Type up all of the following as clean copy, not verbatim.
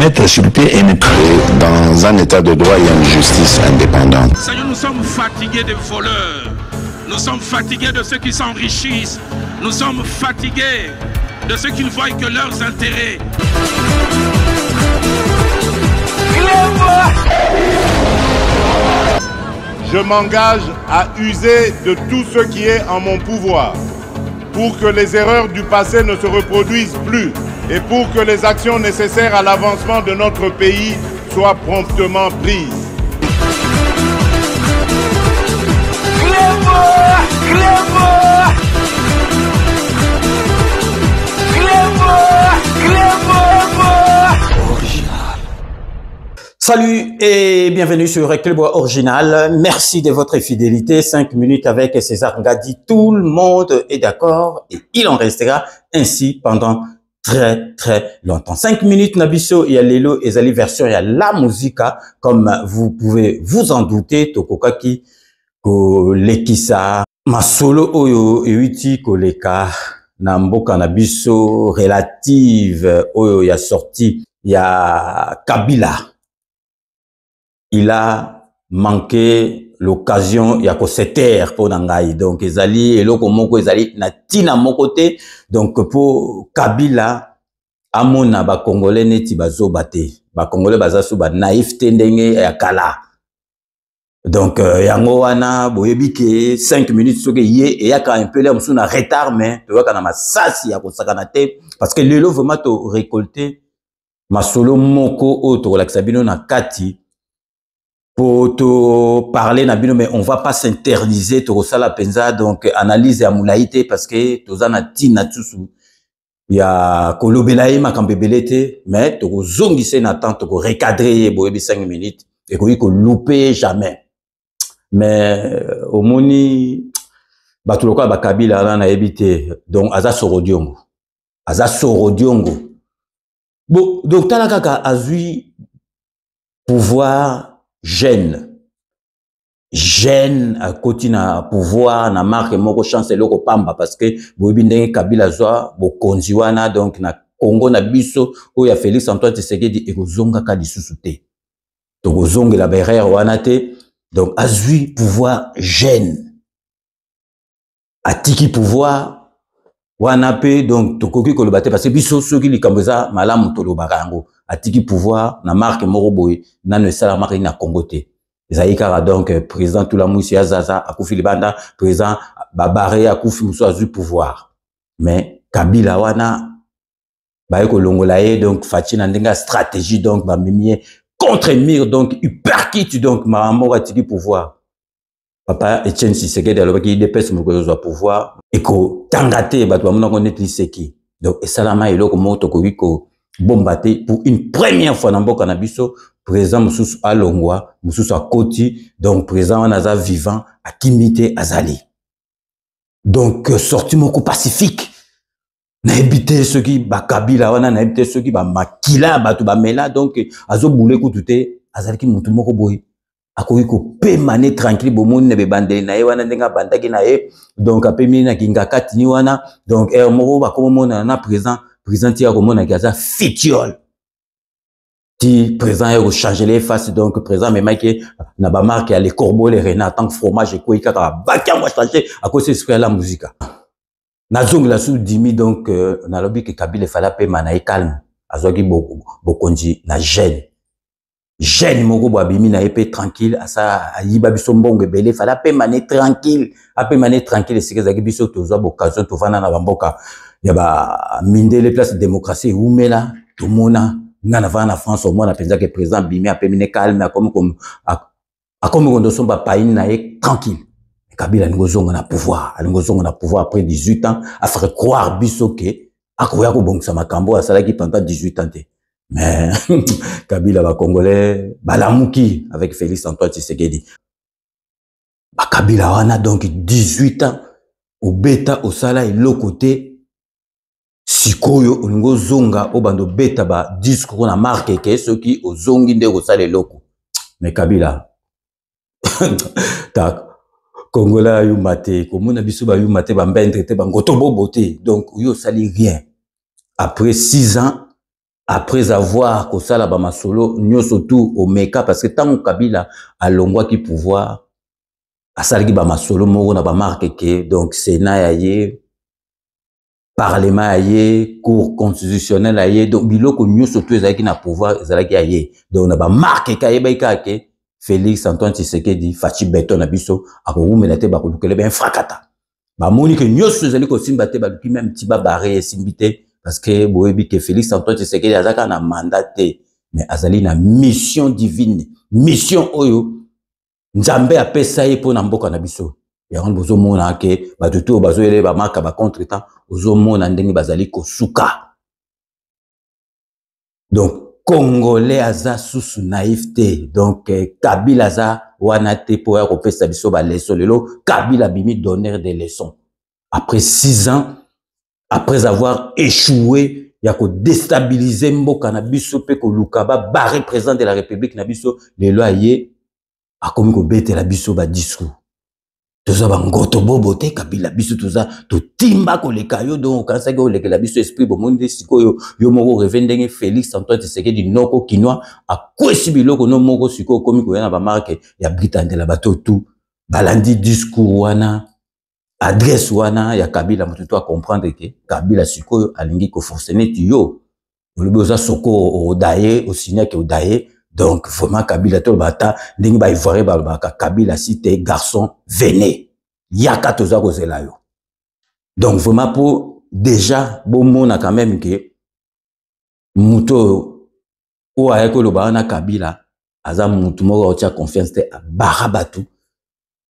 mettre sur pied et dans un état de droit, il y a une justice indépendante. Seigneur, nous sommes fatigués des voleurs. Nous sommes fatigués de ceux qui s'enrichissent. Nous sommes fatigués de ceux qui ne voient que leurs intérêts. Je m'engage à user de tout ce qui est en mon pouvoir pour que les erreurs du passé ne se reproduisent plus et pour que les actions nécessaires à l'avancement de notre pays soient promptement prises. Salut et bienvenue sur Clébois Original. Merci de votre fidélité. 5 minutes avec César Ngadi. Tout le monde est d'accord et il en restera ainsi pendant très longtemps. 5 minutes Nabiso et Lelo et Zali version et la musique comme vous pouvez vous en douter. Tokokaki ko lekisa masolo oyo euti koleka na mboka Nabiso relative oyo ya sorti ya Kabila. Il a manqué l'occasion ya ko se taire pour Nangai. Donc, ezali eloko moko ezali na tina mon côté. Donc, pour Kabila, amona ba Congolais neti bazo bate. Ba Congolais bazasu ba naïveté ndenge ya kala. Donc, yango wana boyebi ke 5 minutes soke ye et yaka un peu là musu na retard mais to yaka na masasi ya ko sakana te parce que lelo vraiment to récolter masolo moko o to la sabino na kati. Pour te parler Nabino, mais on va pas s'interdiser to sala penza donc analyse à moulaïté parce que tozana tina tsusu ya kolobelaye makambebelete mais to zongise na temps to recadrer boyebi 5 minutes et ko louper jamais mais au moni batuloka ba Kabila na ebité donc aza sorodiongo bon donc talaka azui pouvoir gêne à côté na pouvoir na marque moko chance loko pamba parce que boyebi ndenge Kabila zwa bo konziwana donc na Congo na biso o ya Félix Antoine Tshisekedi ekozonga ka lisusu te to kozonga la barrière wana te donc azui pouvoir gêne atiki pouvoir wana pe donc tokoki kolobate parce que biso soki likamboza malamu tolobaka yango atiki pouvoir na marque moko boye nano esala marque na Congo te ezayikara donc président tout la musi azaza akufi libanda président babare akufi muso azui pouvoir mais Kabila wana baye kolongola ye donc fatina ndenga stratégie donc ba mimie contre mur donc hyperkit donc mambo atiki pouvoir papa Etienne Tshisekedi alobaki IDPS moko zo pouvoir eko tangate bato ba mona ko neti seki donc esalama eloko moto ko wiko bombaté pour une première fois dans mboka na biso président mususu alongwa mususu akoti donc président anaza vivant akimité azali donc sorti moko pacifique na ebité ceux qui ba Kabila wana na ebité ceux qui ba makila bato ba mela donc azo boule kutute azali ki mutu moko boy akoki ko pemane tranquille bomoni na be bandeli na ye wana ndenga bandaki na ye donc apemi na kinga katini wana donc moko ba komona na président tia komona kaza fitiol ti président yo changer les faces donc président mais maki na ba marque les corbeaux les renards tant que fromage ko ikaka baki moi changer à cause de la musique na zongla sous dimi donc na lobi que Kabila fala pe mana e calme azoki bokonji na gêne moko bo abimi na épée tranquille asa ayiba biso mbongo belé fala pe mané tranquille c'est que biso tozo occasion to vana na bamboka ya ba mindele place de démocratie umela to mona ngana vana France au moins penza que président bimi a pemine calme comme kondo somba pays na tranquille Kabila ngozonga na pouvoir après 18 ans a fait croire biso que akoya ko bongisa makambo asala ki pendant 18 ans mais Kabila ba Congolais balamuki avec Félix Antoine Tshisekedi ba Kabila wana donc 18 ans au beta au sala et l'autre côté sikoyo olingo zonga obando beta ba discours na marque que ceux qui ozongi nde ko sala loko mais Kabila tak Congolais yu mate komona biso ba yu mate ba mbendre te ba ngoto bobote donc yo sali rien après 6 ans après avoir kosala ba masolo nyoso tout au meka parce que tant Kabila a longwa ki pouvoir asalaki ba masolo moko na ba marque ke donc Sénat yaye Parlement yaye cour constitutionnelle yaye donc biloko nyoso tout ezalaki na pouvoir ezalaki yaye donc na ba marque ka yeba ke Félix Antoine Tshisekedi fachi beton na biso akoumela te ba kolukele ben frakata ba moni ke nyoso ezali ko simba te ba luki même tiba barre simbité parce que boyebi que Félix Antoine Tshisekedi azaka na mandat mais azali na mission divine mission oyo nzambe apesa ye po na mboka na biso yango bozo mona ke bato to bazo ele ba maka ba contre-temps ozo mona ndenge bazali kosuka donc Congolais aza susu naïveté donc Kabila aza wana te po ya kopesa biso ba leçon lelo Kabila bimi donneur des leçons après 6 ans après avoir échoué ya ko déstabiliser mboka na biso pe ko lukaba barré président de la République na biso lelo aye akomi ko bete la biso ba discours toza ba ngoto bobo te Kabila biso toza to timba ko lekayo donc kansa ko lekela biso esprit bomondi sikoyo yo moko revendenge Félix Antoine Tshisekedi noko kinwa akwesi biloko no moko sikoyo komi ko yana ba marque ya Britannia la bato tout balandi discours wana adresse wana ya Kabila mutu to comprendre que Kabila sikoyo alingi ko forcener yo oloboza soko odaye osinya ke odaye donc vraiment Kabila to bata ndingi ba ivoire ba Kabila cité garçon venez yaka toza ko zela yo donc vraiment pour déjà bon mona quand même que muto o ayeko lo ba na Kabila aza mutu moko otia confiance te barabatu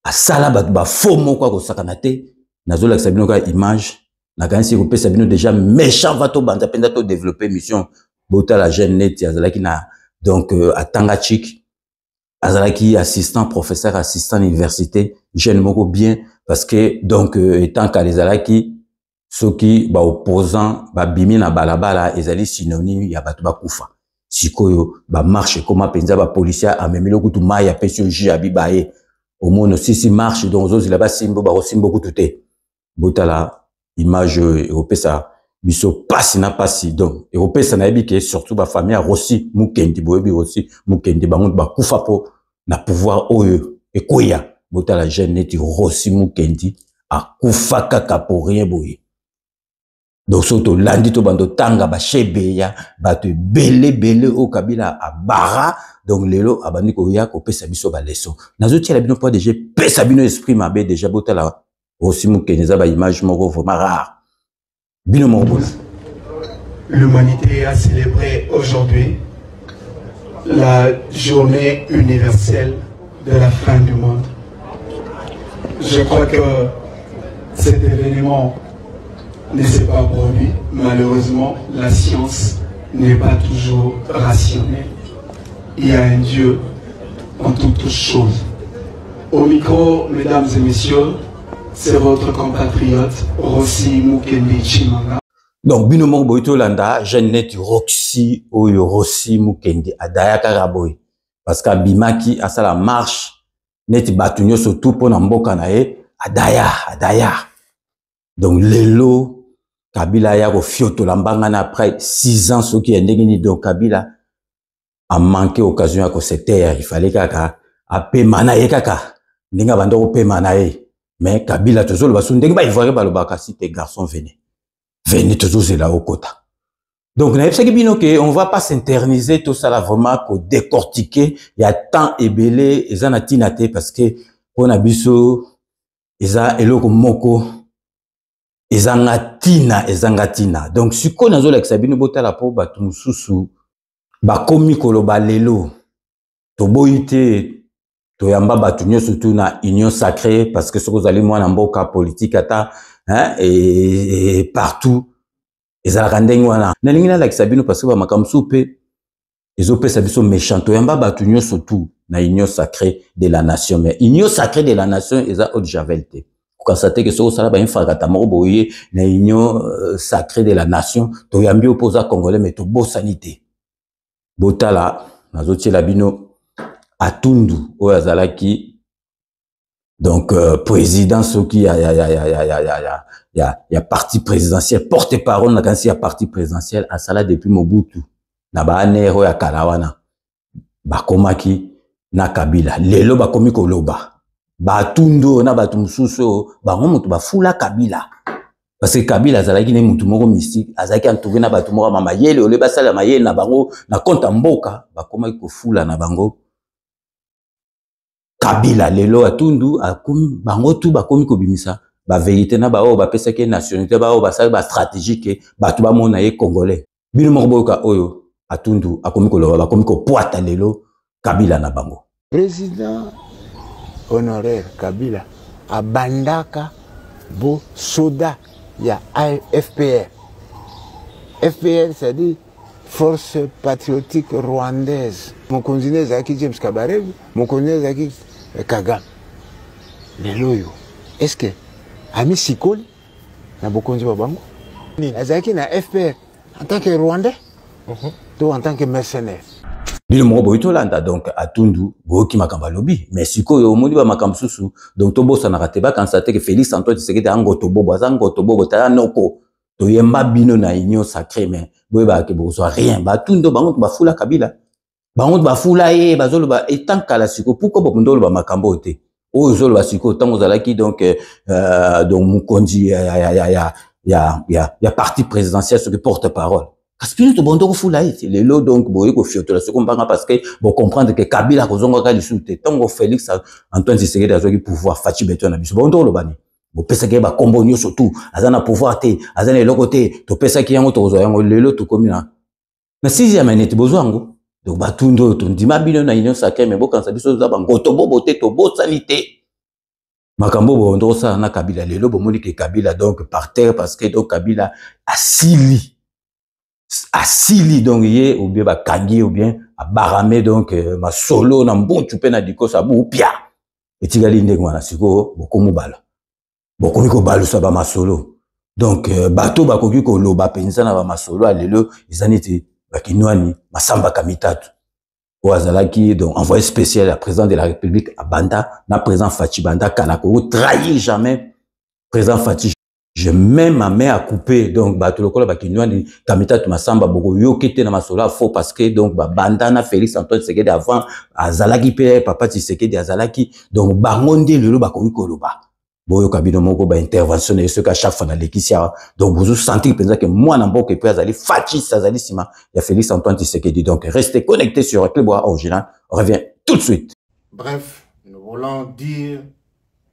asala bat ba faux moko ko sakana te nazola sabino ka image na kanisi ko pesa bino déjà méchant va to banda penda to développer mission bota la jeune net azalaki na donc atanga chic azalaki assistant professeur assistant université jeune moko bien parce que donc étant qu'à les alaki soki ba opposant ba bimi na balabala ezali synonyme ya bato ba kufa sikoyo ba marche comme penza ba policier amemelo kutu maya pesio ji abibaye au moins si marche donc aux là-bas simbo ba simbo kutu te botala image européenne biso passe na passe donc européen na yebi que surtout ba famille a Rossi Mukendi boyebi aussi Mukendi bango ba kufa po na pouvoir oyo ekoya botala jeune neti Rossi Mukendi a kufa kaka pour rien boye donc soto landi to bando tanga ba shebeya ba te belé au Kabila a bara donc lelo abandi ko ya ko pesa biso ba leçon nazo tia la bino po déjà pesa bino esprit mabe déjà botala Rossi Mukendi za ba image moko vraiment rare. L'humanité a célébré aujourd'hui la journée universelle de la fin du monde. Je crois que cet événement ne s'est pas produit. Malheureusement, la science n'est pas toujours rationnelle. Il y a un Dieu en toutes choses. Au micro, mesdames et messieurs, c'est votre compatriote Rossi Mukendi Chimanga. Donc bino moko boito landa Jeannette Roxy oyo Rossi Mukendi adaya karaboy parce que bimaki asala marche neti batunyo surtout pour na mboka na ye adaya donc lelo Kabila ya ko fioto lambanga na après 6 ans soki endenge ni donc Kabila a manqué occasion à ko se taire il fallait kaka a pemana ye kaka ndinga bando pemana ye. Mais Kabila toujours le ndenge ba ivoire ba lobaka cité garçon venez toujours là au quota. Donc na yebsaki bino que on va pas s'interniser tout ça là vraiment ko décortiquer il y a tant ebelé ezana tinate parce que on a biso eza eloko moko ezangatina donc siko nazo la bino botala po batu mususu ba komi koloba lelo to boyite toyamba batu nyonso surtout na union sacrée parce que ce que vous allez moi na mboka politique ata hein et partout ezalaka ndenge wana nalingi nalakisa bino parce que ba makamsu pe ezopesa biso méchant toyamba batu nyonso surtout na union sacrée de la nation mais union sacrée de la nation eza haute javel te constater que ce que ça là ba infakata moko boye na union sacrée de la nation toyambi opposa congolais mais to bosanité botala nazotiela bino Atundu ou Azalaki donc président soki ya parti présidentiel porte-parole na kansi ya parti présidentiel asala depuis Mobutu na ba nero ya kalawana bakomaki na Kabila lelo bakomi koloba batundo na batu mususu bango mutu bafula Kabila parce que Kabila azalaki ne mutu moko mystique azalaki entouré na batu moko mama yele ole basala mayele na bango na konta mboka bakomaki kofula na bango Kabila lelo atundu akomi bango tu bakomi kobimisa ba vérité na ba o ba pesa ke nationalité ba o ba sala ba stratégique batu ba mona ye congolais bino moko boka oyo atundu akomi koloba bakomi ko poata lelo Kabila na bango président honoraire Kabila abandaka bo soda ya FPR. FPR c'est-à-dire Force Patriotique Rwandaise. Mon continent zaki James Kabarebe, mon continent zaki Kagame. Leloyo. Est-ce que ami Sikoli na bokonzi babango? Azaki na FPR en tant que Rwandais ou en tant que mercenaire. Bino moko boitolanda donc atundu boki makamba lobi mais sikoyo omoni ba makambo susu donc tobosa na rateba constater que Félix Antoine Tshisekedi angoto bobo azangoto bobo ta noko to yemba bino na union sacrée mais boye ba ke bozo rien ba tundo bango ba fula Kabila bango ba fula ye bazolo ba etant kala siko pourquoi bo ndolo ba makambo te o zolo ba siko tango zalaki donc mukonzi ya parti présidentiel ce que porte-parole. Aspiré to bondo ko fula ite lelo donc boye ko fioto la seconde parce que bon comprendre que Kabila ko zonga ka lisute tango Félix Antoine Tshisekedi azoki pouvoir Fachi beto na biso bondo lo bani bo pesa ke ba kombo nyo surtout azana pouvoir te azana le côté to pesa ki yango to zo yango lelo to komina na sixième année te bozwango donc batundo to ndima bino na union sacrée mais bo kansa biso za ba ngoto bobo te to bo sanité makambo bondo sa na Kabila lelo bo moni ke Kabila donc par terre parce que donc Kabila asili donc ye ou bien bakangi ou bien abarame donc ma solo na mbontu pe na diko sa bupia etigali ndenge wana siko bokomu bala bokomi ko balusa ba masolo donc bato bakoki ko loba penza na ba masolo alelo izaniti bakinwani masamba kamitatu o azalaki donc envoyé spécial à président de la République à Banda na président Fachi Banda kanako trahir jamais président Fachi. Je mets ma main à couper donc bato lokola bakinwani kamitatu masamba boko yokete na masolo faux parce que donc Banda na Félix Antoine Tshisekedi avant azalaki pe papa Tshisekedi azalaki donc bangonde lelo bakoki koloba boyo kabino moko ba intervention et ce qu'à chaque fois na lekisia donc vous sentez penza que moi na mboka peut azali Fachi azali sima ya Félix Antoine Tshisekedi donc restez connectés sur Club Original on revient tout de suite. Bref, nous voulons dire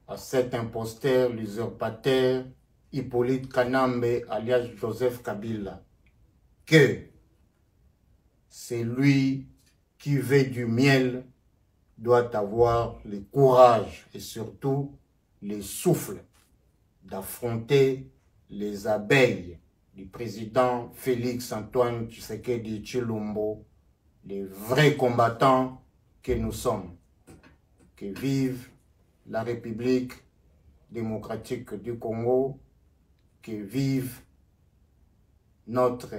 à cet imposteur, l'usurpateur Hippolyte Kanambe alias Joseph Kabila que c'est lui qui veut du miel doit avoir le courage et surtout le souffle d'affronter les abeilles du président Félix Antoine Tshisekedi Tshilombo, les vrais combattants que nous sommes. Que vive la République démocratique du Congo, que vive notre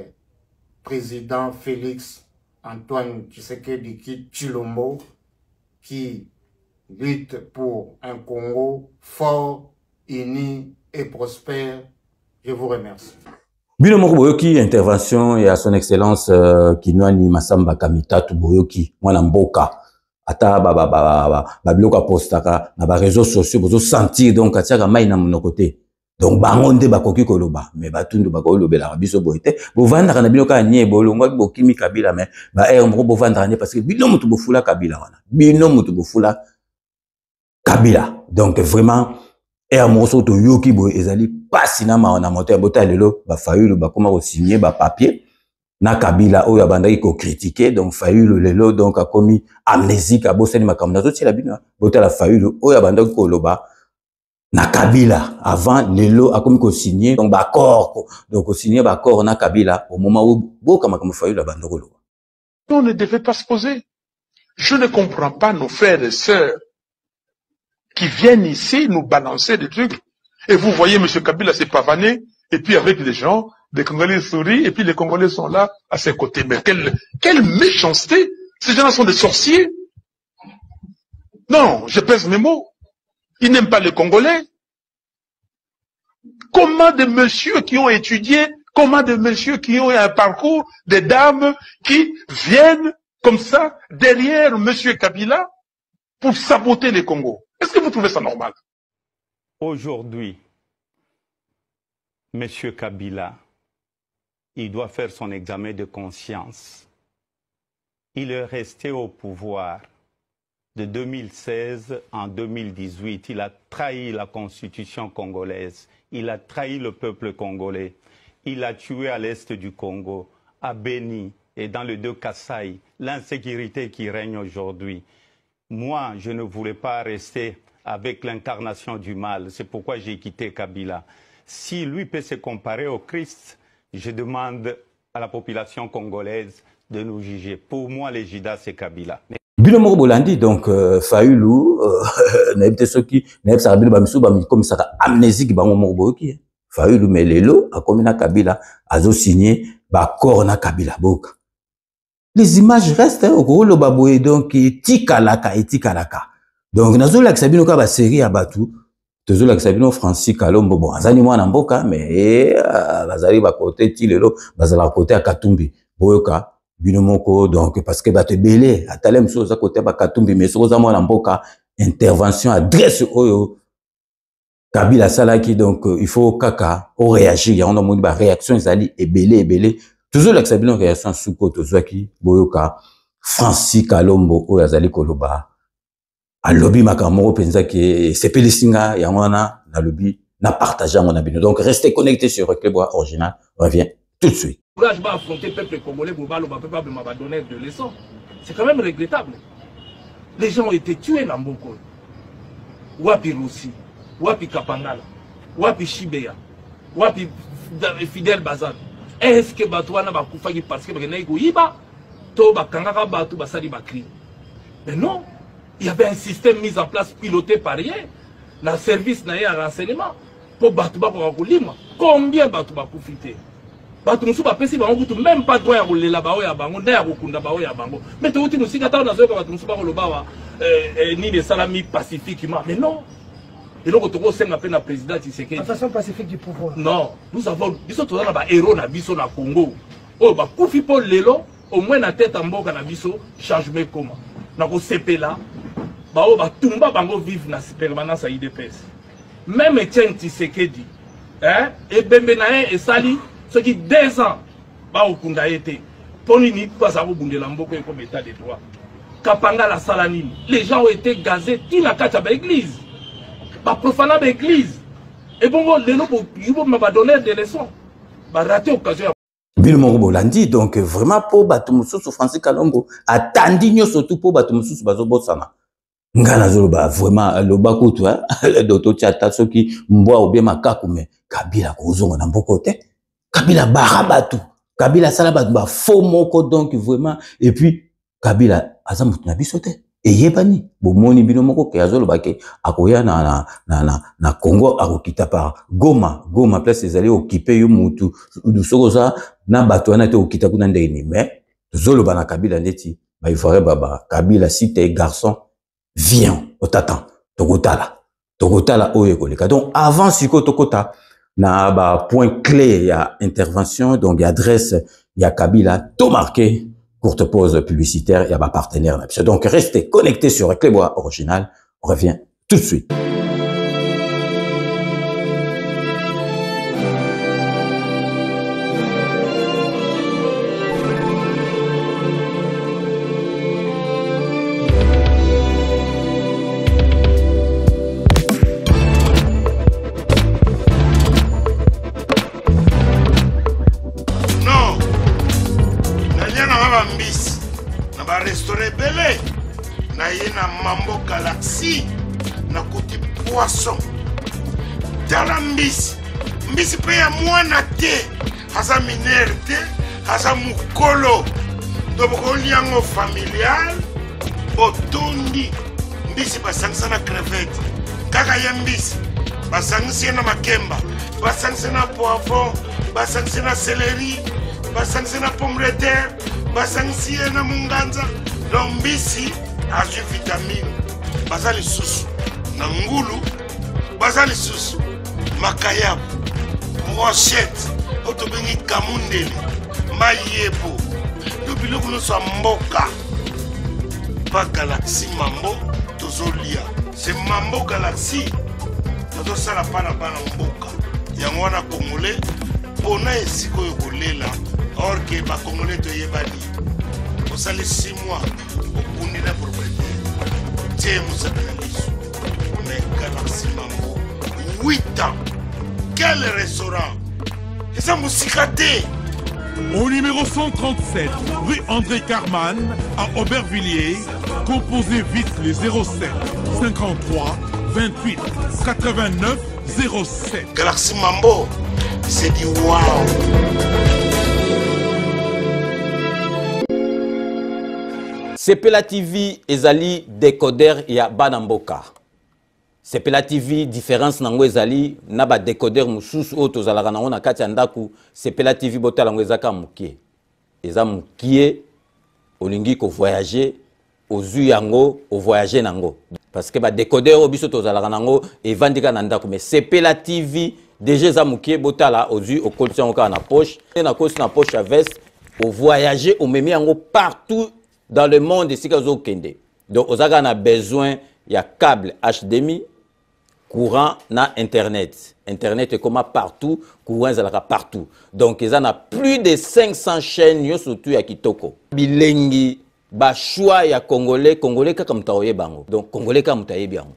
président Félix Antoine Tshisekedi Tshilombo qui lutte pour un Congo fort, uni et prospère. Je vous remercie. Bino moko boyoki intervention et à son excellence Kinwani Masamba Kamitatu boyoki mwana mboka ata biloko postaka na ba réseaux sociaux bozo sentir donc atiaka mai na monoko te donc bangonde bakoki koloba mais batundu bakoki lobela biso boyete bovandaka na biloko anye bolongwa bokimi Kabila mais ba moko bovandaka parce que bino mutu bofula Kabila wana bino mutu bofula Kabila donc vraiment moko to yoki boy ezali pasi na maona moteur bota lelo ba fayulu bakoma ko signer ba papier na Kabila oyo abandaki ko critiquer donc fayulu lelo donc akomi amnésique abosani makambo na zoti la bino bota la fayulu oyo abandaki ko loba na Kabila avant lelo akomi ko signer donc ba accord donc ko signer ba accord na Kabila au moment où boka makambo fayulu abandaki loba. On ne devait pas se poser. Je ne comprends pas nos frères et sœurs qui viennent ici nous balancer des trucs. Et vous voyez M. Kabila s'est pavané, et puis avec les gens, des Congolais sourient, et puis les Congolais sont là à ses côtés. Mais quelle méchanceté! Ces gens-là sont des sorciers. Non, je pèse mes mots. Ils n'aiment pas les Congolais. Comment des messieurs qui ont étudié Comment des messieurs qui ont un parcours, des dames qui viennent comme ça derrière M. Kabila pour saboter les Congos? Est-ce que vous trouvez ça normal? Aujourd'hui, M. Kabila, il doit faire son examen de conscience. Il est resté au pouvoir de 2016 en 2018. Il a trahi la constitution congolaise. Il a trahi le peuple congolais. Il a tué à l'est du Congo, à Beni et dans le 2 Kasaï, l'insécurité qui règne aujourd'hui. Moi, je ne voulais pas rester avec l'incarnation du mal. C'est pourquoi j'ai quitté Kabila. Si lui peut se comparer au Christ, je demande à la population congolaise de nous juger. Pour moi, les Judas, c'est Kabila. Bino moko bolandi donc Fayulu naibte soki naib sarabilo bamisu comme ça amnésique bango moko boki Fayulu melelo akomina Kabila azo signé ba corona Kabila boka. Les images restent au rôle baboye donc etikalaka. Donc nazo la sabino ka ba série ya batu tozo la sabino Francis Kalombo bon azani mwana mboka mais bazali ba côté tilelo bazala côté à Katumbi boyoka bino moko donc parce que bato belé atalem so za côté ba Katumbi mais so za mwana mboka intervention adresse oyo Kabila salaki donc il faut kaka o réagir ya on a moni ba réaction ezali ebelé toujours la sabino réaction suko tozwaki boyoka Francis Kalombo oyo azali koloba a lobby makamoko penza ke sepeli singa ya wana na lobby na partager mon abino. Donc restez connectés sur Reclebois Original, revient tout de suite. Courage va affronter le peuple congolais pour donner de leçons. C'est quand même regrettable. Les gens ont été tués dans Mboko. Wapi Russi, Wapi Kapangala, Wapi Shibeya, Wapi Fidel Bazan. Est-ce que Batouana va couper parce que Iba, Toba Kangaka Batou Basali Bakri? Mais non. Il y avait un système mis en place, piloté par rien, dans le service de renseignement, pour Batouba pour Lima. Combien Batouba pour fiter? Batouba pas pessi, même pas droit à rouler là-bas, à Bango, d'ailleurs, à Bango. Mais tu as aussi gâté dans le Batouba pour le Bawa, ni des salami pacifiquement. Mais non. Et donc, tu as appelé le président Tshisekedi. De façon pacifique du pouvoir. Non. Nous avons, nous avons des héros dans le Congo. Oh, bah, Koufi Paul Lelo, au moins la tête en bas, dans le changement comment? Dans le CP là. Tumba bango vive na permanence à IDPS. Même Etienne Tshisekedi, et Bembenaye et Sali, ceux qui 2 ans, ba okunda été, pour n'y pas à Rubunde Lamboko comme état de droit. Kapanga la Salanine, les gens ont été gazés, tout la kacha ba église, ba profana ba église. Et bon, les gens m'a donné des leçons, ba raté occasion. Bill Morobolandi, donc vraiment pour Batumusu Francis Kalombo, attendu surtout pour Batumusu Bazobosana. Ngana zoloba vraiment le bakutu le doto chata soki mbwa ou bien makaku mais Kabila kozonga na mbokote Kabila barabatu Kabila salabatu ba faux moko donc vraiment et puis Kabila azamutu na bisote et yebani bomoni bino moko ke azoloba ke akoya na Congo akokita par Goma place ezali occupé yo mutu dusokoza na bato wana te okita kuna ndeni mais zoloba na Kabila ndeti ba ifare baba Kabila si t'es garçon viens, on t'attend. Tokotala oyekoleka. Donc, avant Siko Tokota, na ba point clé, il y a intervention, donc il y a adresse, il y a Kabila, tout marqué, courte pause publicitaire, il y a ba partenaire. Donc, restez connectés sur Reclebois Original. On revient tout de suite. Mambo Galaxy na kuti poisson tala mbisi pe ya mwana te haza minere te haza mukolo doboko liango familial botundi mbisi basangisa na crevette kaka ya mbisi basangisa na makemba basangisa na poivron basangisa na céleri basangisa na pomme de terre basangisa na munganza lombisi azwi vitamine bazali susu na ngulu bazali susu makayabu brochette otobengi kamundele mayebo yo biloko nyonso ya mboka pa galaxie mambo tozolia c'est mambo galaxie tozosala pana bana mboka yango wana congolais mpona esika oyo kolela or ke bacongolais toyebani osali 6 mois okundi na propriété tie mosaka na liso mais galaxie mambo 8 ans quel restaurant eza mosika te. Au numéro 137, rue André Carman, à Aubervilliers, composez vite les 07 53 28 89 07. Galaxie Mambo, c'est du wow. Sepela TV ezali décodeur ya Banamboka. Sepela TV différence nango ezali na ba décodeur mususu o tozalaka nango na kati ya ndaku. Sepela TV botala ngo ezaka mukie. Eza mukie olingi ko voyager ozu yango o voyager nango. Parce que ba décodeur o biso tozalaka nango evandika na ndaku mais Sepela TV déjà eza mukie botala ozu o kolisi yango ka na poche na kosi na poche à veste o voyager o memi yango partout dans le monde ici ka zo kende. Donc ozaka na besoin ya câble HDMI courant na internet. Internet est comme partout, courant est partout. Donc ils en a plus de 500 chaînes yo surtout ya kitoko. Bilengi ba choix ya congolais kaka mutaoye bango. Donc congolais kaka mutaye bango.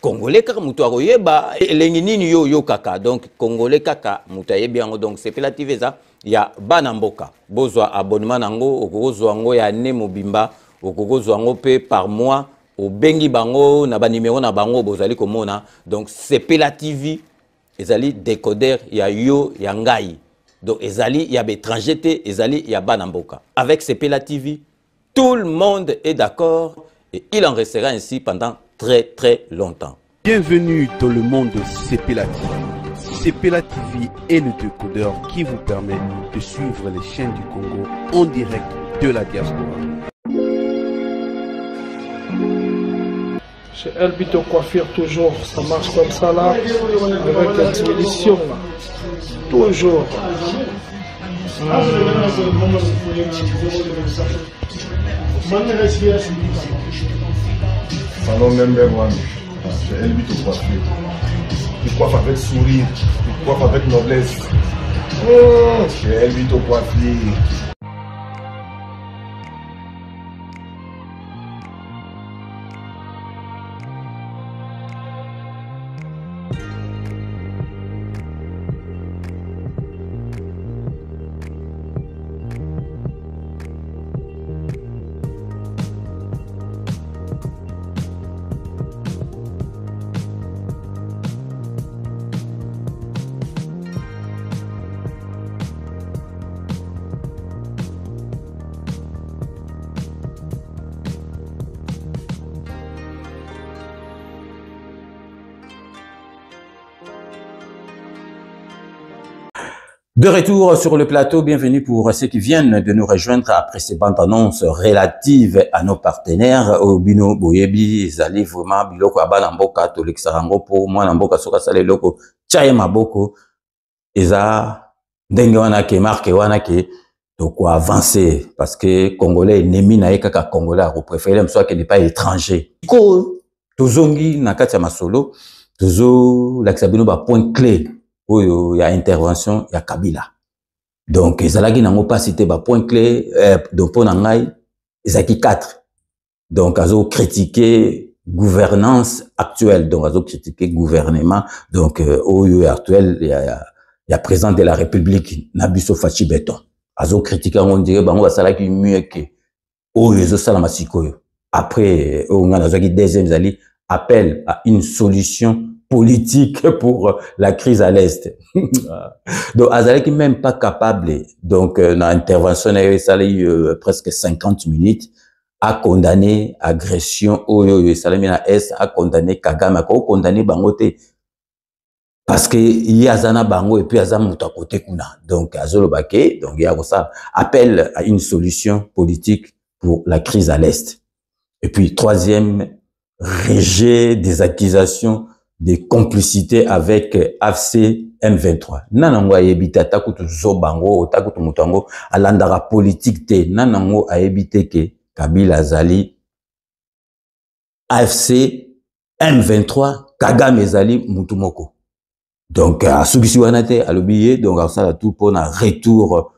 Congolais kaka mutaoye ba elengi nini yo kaka. Donc congolais kaka mutaye bango. Donc c'est Sepela TV ça ya Banamboka. Bozwa abonnement nango okozwa ngo ya ne mobimba okozwa ngo pe par mois. Au bengi bango na ba numéro na bango bozali komona. Donc Sepela TV ezali décodeur ya yo ya ngai. Donc ezali ya étranger te ezali ya Banamboka. Avec Sepela TV tout le monde est d'accord et il en restera ainsi pendant très longtemps. Bienvenue dans le monde de Sepela TV. Sepela TV est le décodeur qui vous permet de suivre les chaînes du Congo en direct de la diaspora. Chez Elbito Coiffure, toujours, ça marche comme ça là, avec la télévision là. Toujours. Salon number 1, chez Elbito Coiffure. Il coiffe avec sourire, il coiffe avec noblesse. Chez Elbito Coiffure. De retour sur le plateau, bienvenue pour ceux qui viennent de nous rejoindre après ces bandes annonces relatives à nos partenaires. Obino Boyebi, Zali, vraiment, Biloko Abanamboka, Tolexarango, pour moi, Namboka, Soka Sale Loko, Tchaye Maboko, Eza, Ndenge Wanake, Marke Wanake, donc avancer, parce que Congolais, Nemi Naekaka Congolais, vous préférez, soit qu'il n'est pas étranger. Ko, Tozongi, Nakatia Masolo, Tozo, l'Axabino, point clé. Il y a intervention, il y a Kabila. Donc, ils n'ont pas cité point clé, donc pour Nangai, ils ont 4. Donc, ils ont critiqué gouvernance actuelle, donc ils ont critiqué gouvernement, donc au lieu actuel, il y a président de la République, Nabiso Fachi Beton. Ils ont critiqué, on dirait, bango basala qui mieux que au lieu de Salamasikoyo. Après, on a deuxième ali appel à une solution politique pour la crise à l'Est. Donc, Azalek même pas capable, donc, dans l'intervention, il presque 50 minutes, à condamner agression, Salamina Est, à condamner Kagame, à condamner Bangote. Parce que, il y a Zana Bango et puis Azam Mouta côté Kuna. Donc, Azolo Baké, donc, il y a ça, appel à une solution politique pour la crise à l'Est. Et puis, troisième, rejet des accusations des complicités avec AFC M23. Nanango ayebite takutu zobango, takutu mutango, alandara politique te. Nanango ayebite ke Kabila azali AFC M23, Kagame ezali mutumoko. Donc, à Soubisi Wanate, à l'oublier, donc, ça a tout pour un retour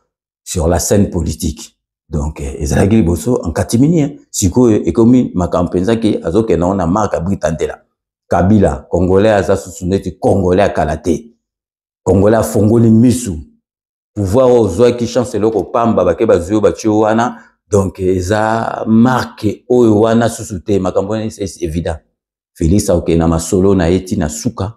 sur la scène politique. Donc, ezalaki bosso en catimini, siko ekomi makampenza ki azoke na ona marque Britantela. Kabila, Congolais aza susuneti, Congolais akalate. Congolais a fongoli misu. Pouvoir ozwa ki chance loko pamba bakeba zuyo batio wana. Donc, eza marque oyo wana susute makamboni c'est évident. Félix aoke na masolo na eti na suka.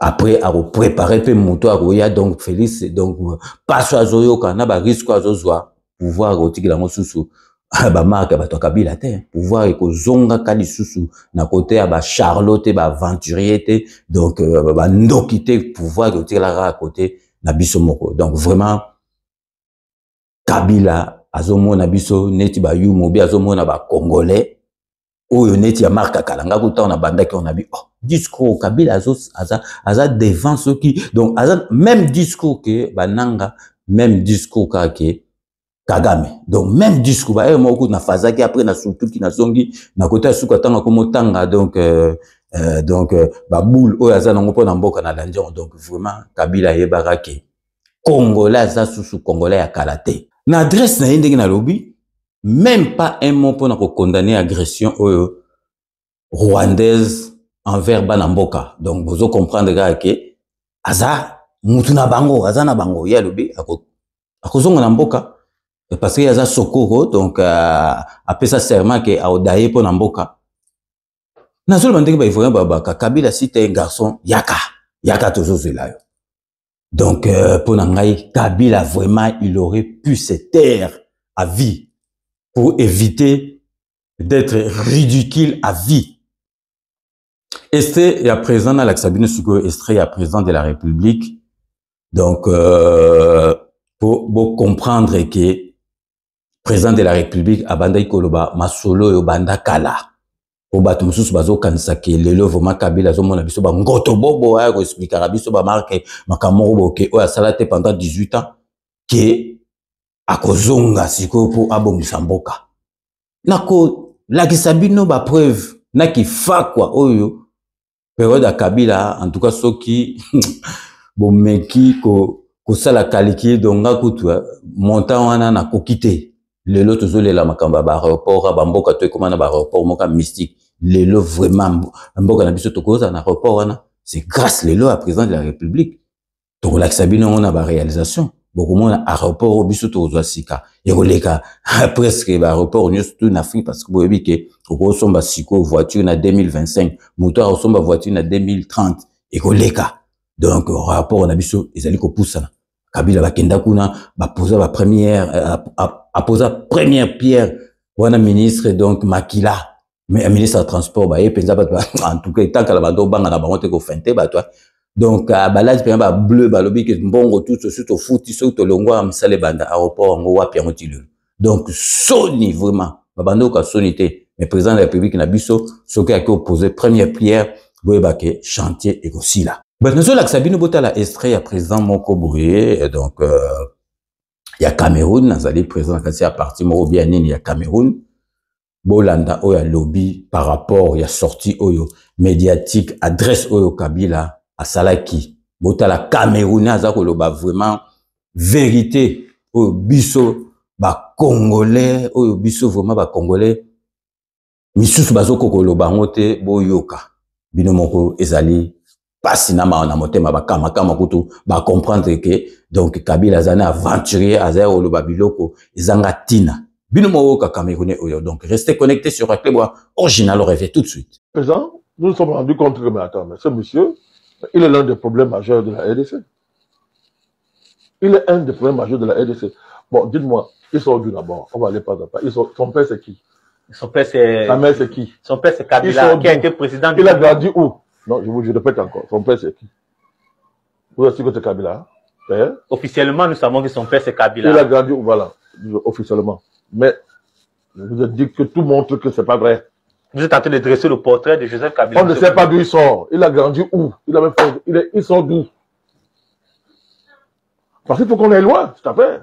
Après, à préparer pe moto à roya donc Félix donc passe à zoyoka na ba risque à zozwa pouvoir otiki la mosusu ba marque ba to Kabila te pouvoir eko zonga kali susu na côté à ba Charlotte ba aventurier te donc ba ndokité pouvoir otiki la à côté na biso moko donc vraiment Kabila azomo na biso neti ba yumo bi azomo na ba congolais oyo neti ya marque kalanga kuta on a banda ki on a bi oh discours Kabila aza devant ceux qui donc aza même discours que bananga même discours que Kagame donc même discours ba moko na fazaki après na surtout qui na songi na kota suka tanga ko motanga donc ba boule oyo aza nango pona mboka na danjon donc vraiment Kabila yebaka ke Congolais aza susu Congolais ya kalaté na adresse na yende na lobby même pas un mot pour nous condamner agression rwandaise envers Banamboka. Donc, vous comprenez que Aza, Mutuna Bango, Aza na Bango, il y a le B, à cause de Namboka, parce qu'il y a Aza Sokoro, donc, après ça, serment que Aodaye pour Namboka. Nazul Mandek, il faut que Kabila cite un garçon, Yaka toujours là. Donc, pour Nangaï, Kabila vraiment, il aurait pu se taire à vie. Pour éviter d'être ridicule à vie. Esté est à présent dans l'Axabine Sugo, Esté est à présent de la République. Donc, pour comprendre que président de la République, Abanda Ikoloba, Masolo et Banda Kala. Au Batumusus Bazo Kansake, le vraiment Kabila, Zomo Nabiso, Ngoto Bobo, explique Arabiso, Marque, Makamoro, que a salaté pendant 18 ans, que akozonga siko pour abomisa mboka nako lakisabino ba preuve naki fa kwa oyo période ya Kabila en tout cas soki bomeki ko sala kaliki donga kutwa montant wana na kokite lelo tozolela makamba ba aéroport ba mboka to komana ba aéroport moka mystique lelo vraiment mboka na biso tokoza na aéroport wana c'est grâce lelo à président de la République to lakisabino on a ba réalisation beaucoup moins aéroport au biso to sika et oleka presque aéroport nous tout en Afrique parce que vous voyez que au somba siko voiture na 2025 moteur au somba voiture na 2030 et oleka donc rapport na biso ezali ko poussa Kabila bakenda kuna ba poser la première a poser première pierre wana ministre donc Makila mais ministre de transport ba e penza en tout cas tant que la bando banga na bango te ko fente ba toi. Donc, balade pemba bleu balobi que mbongo tout surtout foot surtout longwa misale banda aéroport ngo wapi ngotilo. Donc Sony vraiment babando ka sonité mais président de la République na biso soki a opposé première pierre boyebake chantier et aussi là. Ben nous la Sabine Botala extrait à président Moko Bouré donc il y a Cameroun nazali président kasi à parti mo bien nini il y a Cameroun Bolanda oya lobby par rapport il y a sorti oyo médiatique adresse oyo Kabila à Salaki, botala Camerounais azako loba vraiment vérité au biso ba congolais au biso vraiment ba congolais misusu bazoko ko loba ngote boyoka bino moko ezali pasinama na motema ba kama kutu ba comprendre que donc Kabila zana aventurier azero loba biloko ezanga tina bino moko Camerounais oyo donc restez connectés sur Club Original on revient tout de suite. Présent, nous nous sommes rendus compte que mais attends mais ce monsieur il est l'un des problèmes majeurs de la RDC. Il est un des problèmes majeurs de la RDC. Bon, dites-moi, ils sont d'où d'abord? On va aller pas à pas. Son père, c'est qui? Son père, c'est... Sa mère, c'est qui? Son père, c'est Kabila, qui a été président du... Il a grandi où? Non, je répète encore. Son père, c'est qui? Vous avez dit que c'est Kabila? Père? Officiellement, nous savons que son père, c'est Kabila. Il a grandi où? Voilà, officiellement. Mais, je vous ai dit que tout montre que c'est pas vrai. Vous êtes en train de dresser le portrait de Joseph Kabila. On ne sait pas d'où il sort. Il a grandi où? Il sort d'où? Parce qu'il faut qu'on aille loin, tout à fait.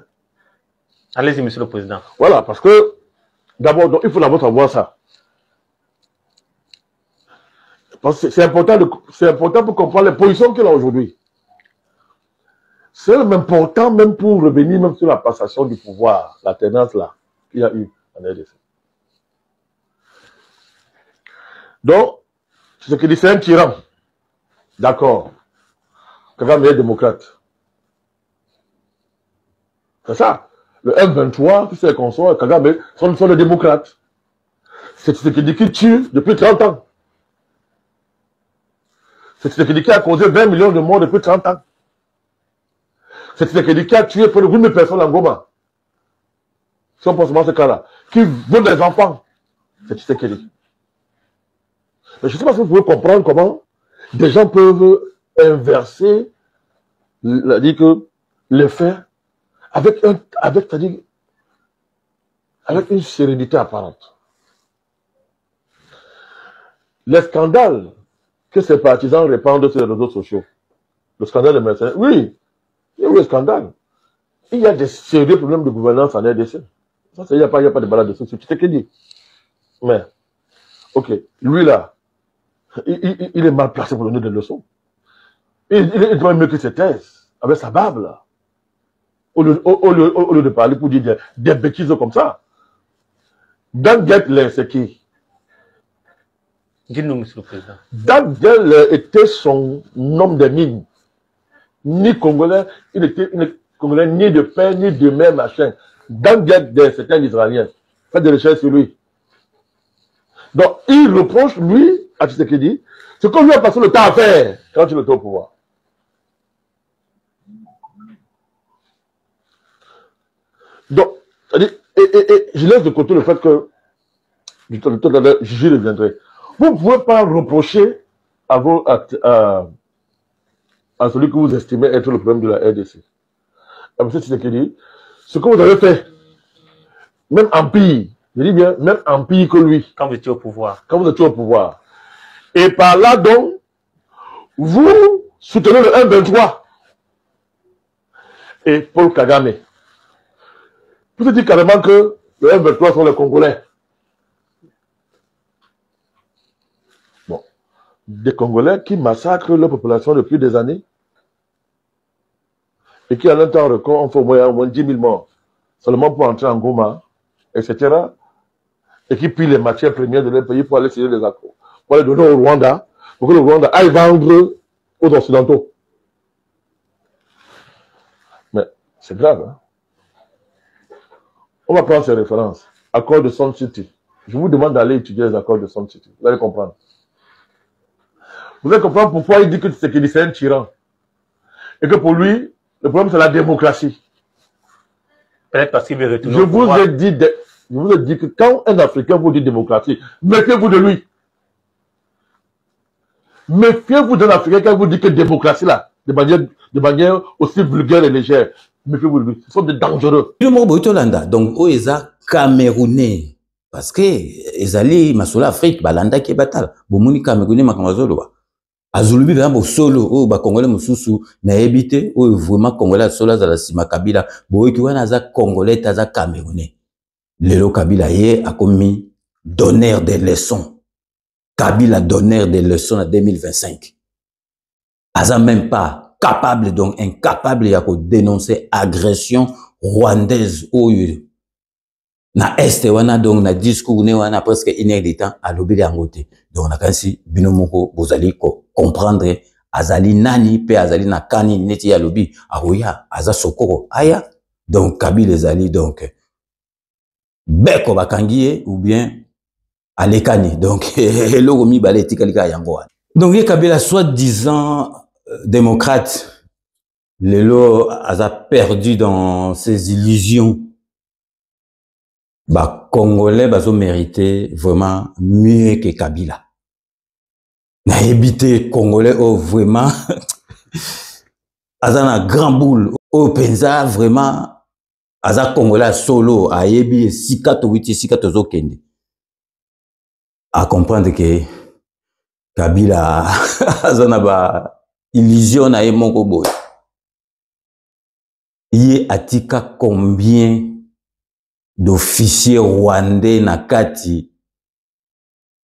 Allez-y, Monsieur le Président. Voilà, parce que d'abord, il faut d'abord savoir ça. Parce que c'est important pour comprendre les positions qu'il a aujourd'hui. C'est même important, même pour revenir même sur la passation du pouvoir, la tendance là qu'il y a eu en RDC. Donc, ce qu'il dit, c'est un tyran. D'accord. Kagame est démocrate. C'est ça. Le M23, tous ces consorts, Kagame sont des démocrates. C'est ce qu'il dit qui tue depuis 30 ans. C'est ce qu'il dit qui a causé 20 millions de morts depuis 30 ans. C'est ce qu'il dit qui a tué près de 8 000 personnes en Goma. Si on pense à ce cas-là. Qui veut des enfants. C'est ce qu'il dit. Mais je ne sais pas si vous pouvez comprendre comment des gens peuvent inverser les faits avec une sérénité apparente. Les scandales que ces partisans répandent sur les réseaux sociaux, le scandale des mercenaires, oui, il y a eu le scandale. Il y a des sérieux problèmes de gouvernance en RDC. Ça, il n'y a pas de balade dessus, c'est ce qu'il dit. Mais, ok, lui là, il est mal placé pour donner des leçons. Il doit mieux que ses thèses, avec sa barbe là. Au lieu de parler pour dire des bêtises comme ça. Danguet, c'est qui? Dis-nous, Monsieur le Président. Danguet était son homme de mine. Ni Congolais, il était Congolais ni de père, ni de mère, machin. Danguet, c'était un Israélien. Faites des recherches sur lui. Donc, il reproche, lui, à Tshisekedi, ce qu'on lui a passé le temps à faire quand il était au pouvoir. Donc, je laisse de côté le fait que, j'y reviendrai. Vous ne pouvez pas reprocher à celui que vous estimez être le problème de la RDC. À M. Tshisekedi, ce que vous avez fait, même en pire, je dis bien, même en pire que lui. Quand vous étiez au pouvoir. Quand vous étiez au pouvoir. Et par là, donc, vous soutenez le M23. Et Paul Kagame. Vous vous dites carrément que le M23 sont les Congolais. Bon. Des Congolais qui massacrent leur population depuis des années. Et qui, en un temps record, ont fait au moins 10 000 morts. Seulement pour entrer en Goma, etc. Et qui pillent les matières premières de leur pays pour aller signer des accords. Pour les donner au Rwanda, pour que le Rwanda aille vendre aux Occidentaux. Mais c'est grave, hein? On va prendre ces références. Accord de Sun City. Je vous demande d'aller étudier les accords de Sun City. Vous allez comprendre. Vous allez comprendre pourquoi il dit que c'est un tyran. Et que pour lui, le problème c'est la démocratie. Peut-être parce qu'il veut retourner Je au pouvoir. vous ai dit que quand un Africain vous dit démocratie, méfiez-vous de lui. Méfiez-vous d'un Africain qui vous dit que démocratie là, de manière aussi vulgaire et légère. Méfiez-vous de lui. Ce sont des dangereux. Donc, Oeza Camerounais. Parce que, Ezali, Masola Afrique, Balanda qui est batal. Bomoni Camerounais, Makamazolo. Azulubi, vraiment, solo, oh, ba Congolais, Moussoussou, na évité, oh, vraiment, Congolais, Sola, Zalasima, Kabila, Boé, qui wana Congolais, Taza Camerounais. Lelo Kabila, yé, a commis, donneur des leçons. Kabila, donneur des leçons en 2025. Aza même pas capable, donc incapable, de dénoncer agression rwandaise, oh, na este wana donc na discours ne wana presque une heure de temps à l'obéi angote donc na kansi binomoko bozali ko comprendre azali nani pe azali na kani neti ya lobi aoya aza sokoko aya donc Kabila ezali donc beko bakangie ou bien alekani donc eloko mibale tikalika yango donc ye Kabila soi-disant démocrate lelo aza perdu dans ses illusions. Bah, Congolais, bah, ont mérité vraiment mieux que Kabila. Na évité Congolais, oh, vraiment, Azana grand boule, oh, penza, vraiment, Aza Congolais solo, a yebi, sikato witi, sikato zokende. à comprendre que Kabila a ba illusion na moko boy. Il atika combien d'officiers rwandais na kati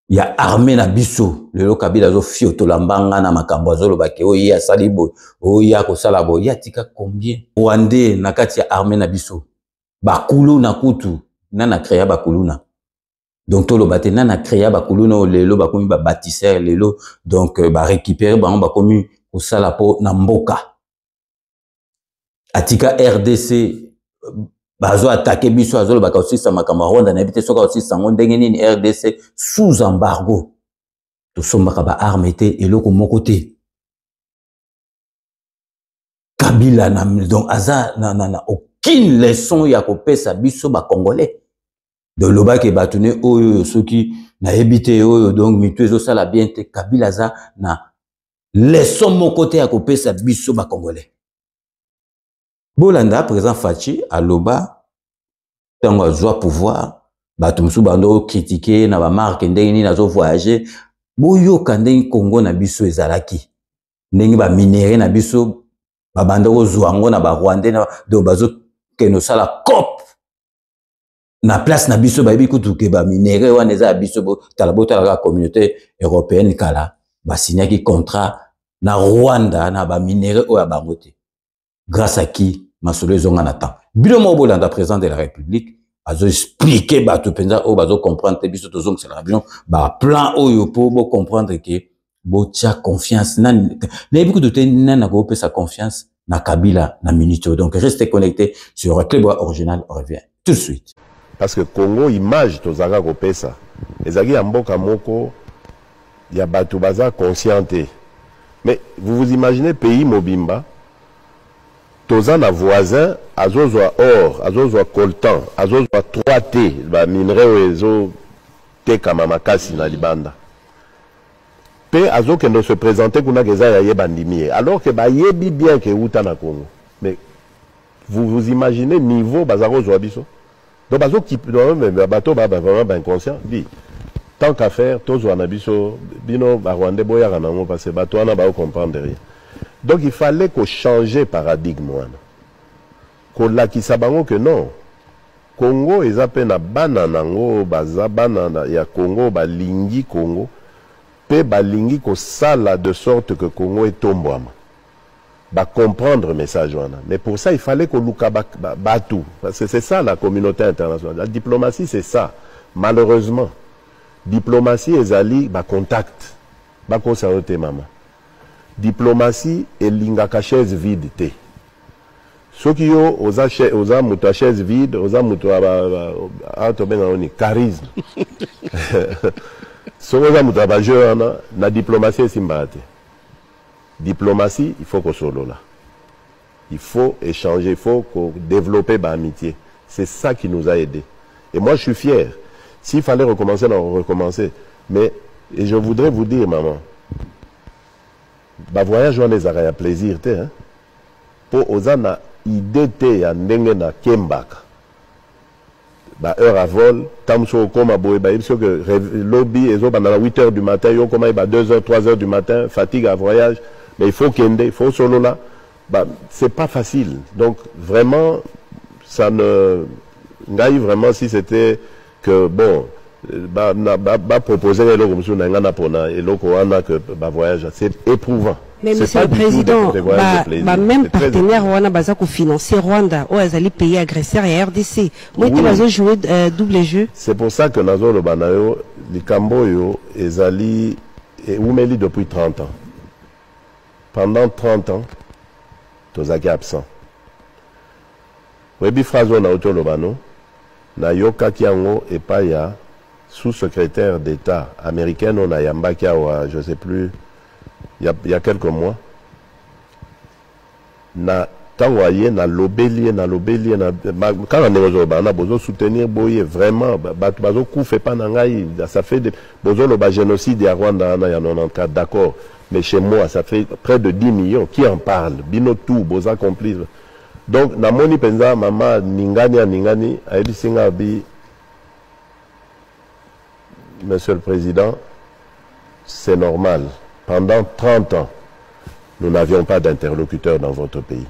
ya armée na biso lelo Kabila zo fioto lambanga na makambo azolo bake oyi ya salibo oyi ya ko salabo ya tika combien rwandais na kati ya armée na biso bakulu na kutu nana créa bakuluna donc tolo bate nana créa bakuluna lelo bakomi ba bâtisseur lelo donc ba récupérer ba bakomi ko sala po na mboka atika RDC bazo attaquer biso azolo baka aussi sa makambo Rwanda na bité soka aussi sango ndenge nini RDC sous embargo to sombaka ba arme té eloko moko té Kabila na donc aza na aucune leçon ya kopesa biso ba congolais de loba ke batune oyo soki na ebité oyo donc mitwezo sala bien té Kabila za na leçon moko té ya kopesa biso ba congolais. Bolanda président Fachi aloba tango azwa pouvoir bato musu bando critiquer na ba marque ndenge ni nazo voyager boyo kandeng Congo na biso ezalaki ndenge ba minéraux na biso ba bando kozwango na ba Rwandais na do bazo keno sala cop na place na biso ba bikutu ke ba minéraux wana eza biso bo talabota la communauté européenne kala ba signaki contrat na Rwanda na ba minéraux oya bangote. Grâce à qui Masolo zonga nata. Bilo mo bolanda président de la République azo expliquer ba to penza o bazo comprendre te biso to zong c'est la région ba plan oyo po bo comprendre que bo tia confiance na beaucoup de te na ko pe sa confiance na Kabila na minute. Donc restez connectés sur Club Original, on revient tout de suite. Parce que Congo image to zaga ko pesa. Ezagi mboka moko ya batu baza conscienté. Mais vous vous imaginez pays mobimba Tozan a voisin, azozwa or, azozwa coltan, azozwa 3T, ba minerai ezo te kama makasi na libanda. Pe azo kendo se présenter kuna keza ya yebandimie. Alors que ba yebi bien que uta na Congo. Mais vous vous imaginez niveau bazaro zoabiso. Donc bazo qui bato ba vraiment ba inconscient dit tant qu'à faire tozwa na biso bino ba Rwandais boya kana ngo parce que bato na ba comprendre rien. Donc il fallait qu'on change le paradigme. Qu'on l'a qui sabango que non. Congo est à peine à bananango, baza banana, ya Congo, balingi Congo. Pe balingi ko sala de sorte que Congo est tombouama. Ba comprendre le message. Mais pour ça, il fallait qu'on luka batou. C'est ça la communauté internationale. La diplomatie, c'est ça. Malheureusement, diplomatie est ali ba contact. Ba conserver maman. Diplomatie et lingaka chaise vide te. Ceux qui ont osa muta chaise vide, osa muta charisme. Ceux qui ont muta jeu na diplomatie simbate. Diplomatie, il faut qu'on solo là. Il faut échanger, il faut développer l'amitié. C'est ça qui nous a aidés. Et moi je suis fier. S'il fallait recommencer, on recommencer. Mais et je voudrais vous dire, maman. Ba voyage on les a plaisir te hein pour osana idée te ya ndenge na kembaka ba heure à vol tamso koma boy ba parce que lobby ezo ba na 8h du matin yo koma ba 2h 3h du matin fatigue à voyage mais il faut kende il faut solo là bah c'est pas facile donc vraiment ça ne ngai vraiment si c'était que bon ba proposer le comme ça na pona et loko wana que ba voyage c'est éprouvant. Mais monsieur le président même partenaire wana baza ko financer Rwanda ou azali pays agresseur et RDC moi tu vas jouer double jeu. C'est pour ça que nazo le banayo likambo yo ezali et umeli depuis 30 ans. Pendant 30 ans tozaki absent. Webi frazo na auto lobano na yoka kiango et pas ya sous-secrétaire d'État américain, on a Yambaki, je ne sais plus, il y a quelques mois. Na tawaye, na lobeli, quand on a besoin de soutenir Boye, vraiment, bazo kou fait pas nangaï, ça fait des, besoin de génocide à Rwanda, il y a 94, d'accord, mais chez moi, ça fait près de 10 millions, qui en parle, bino tout, boza complice. Donc, na moni penza, maman, ningani, a dit singa bi, Monsieur le Président, c'est normal. Pendant 30 ans, nous n'avions pas d'interlocuteur dans votre pays.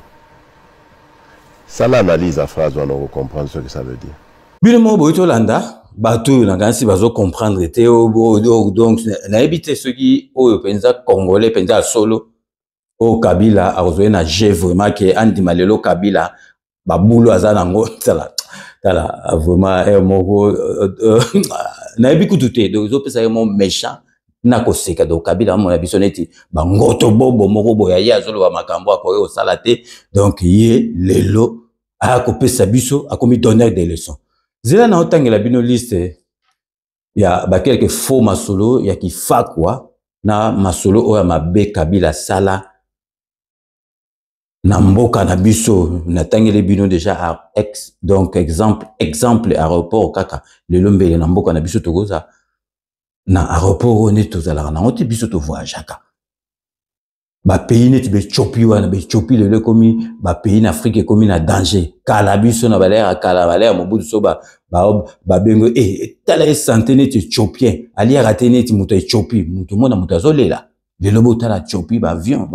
Ça l'analyse à phrase, on va comprendre ce que ça veut dire. Binomo Boitolanda, bateau, si bazo comprendre, donc, n'a évité ceux qui, au pensa congolais, pensa solo, au Kabila, a rejoint na G vraiment, qui est Andi Malelo Kabila, baboulou azanango, tala, vraiment, n'a évité tout, donc, ils ont pensé méchant. Nako seka do Kabila mon abisoneti bangoto bobo moko boya ya zolo wa makambo akoyo o salate donc ye lelo a kopesa biso a komi donner des leçons zela na otangela bino liste ya ba quelques faux masolo ya ki fakwa na masolo o ya mabe Kabila sala na mboka na biso na tangele bino déjà donc exemple aéroport kaka lelo mbele na mboka na biso tokoza na aéroport on est tous à la on te biso to voyageaka ba pays net be chopi wana be chopi le komi ba pays en Afrique komi na danger kala biso na balera kala balera mobudu so ba bengo tala santé net chopien ali raté net muto chopi muto mona muto azolela le lobo tala chopi ba avion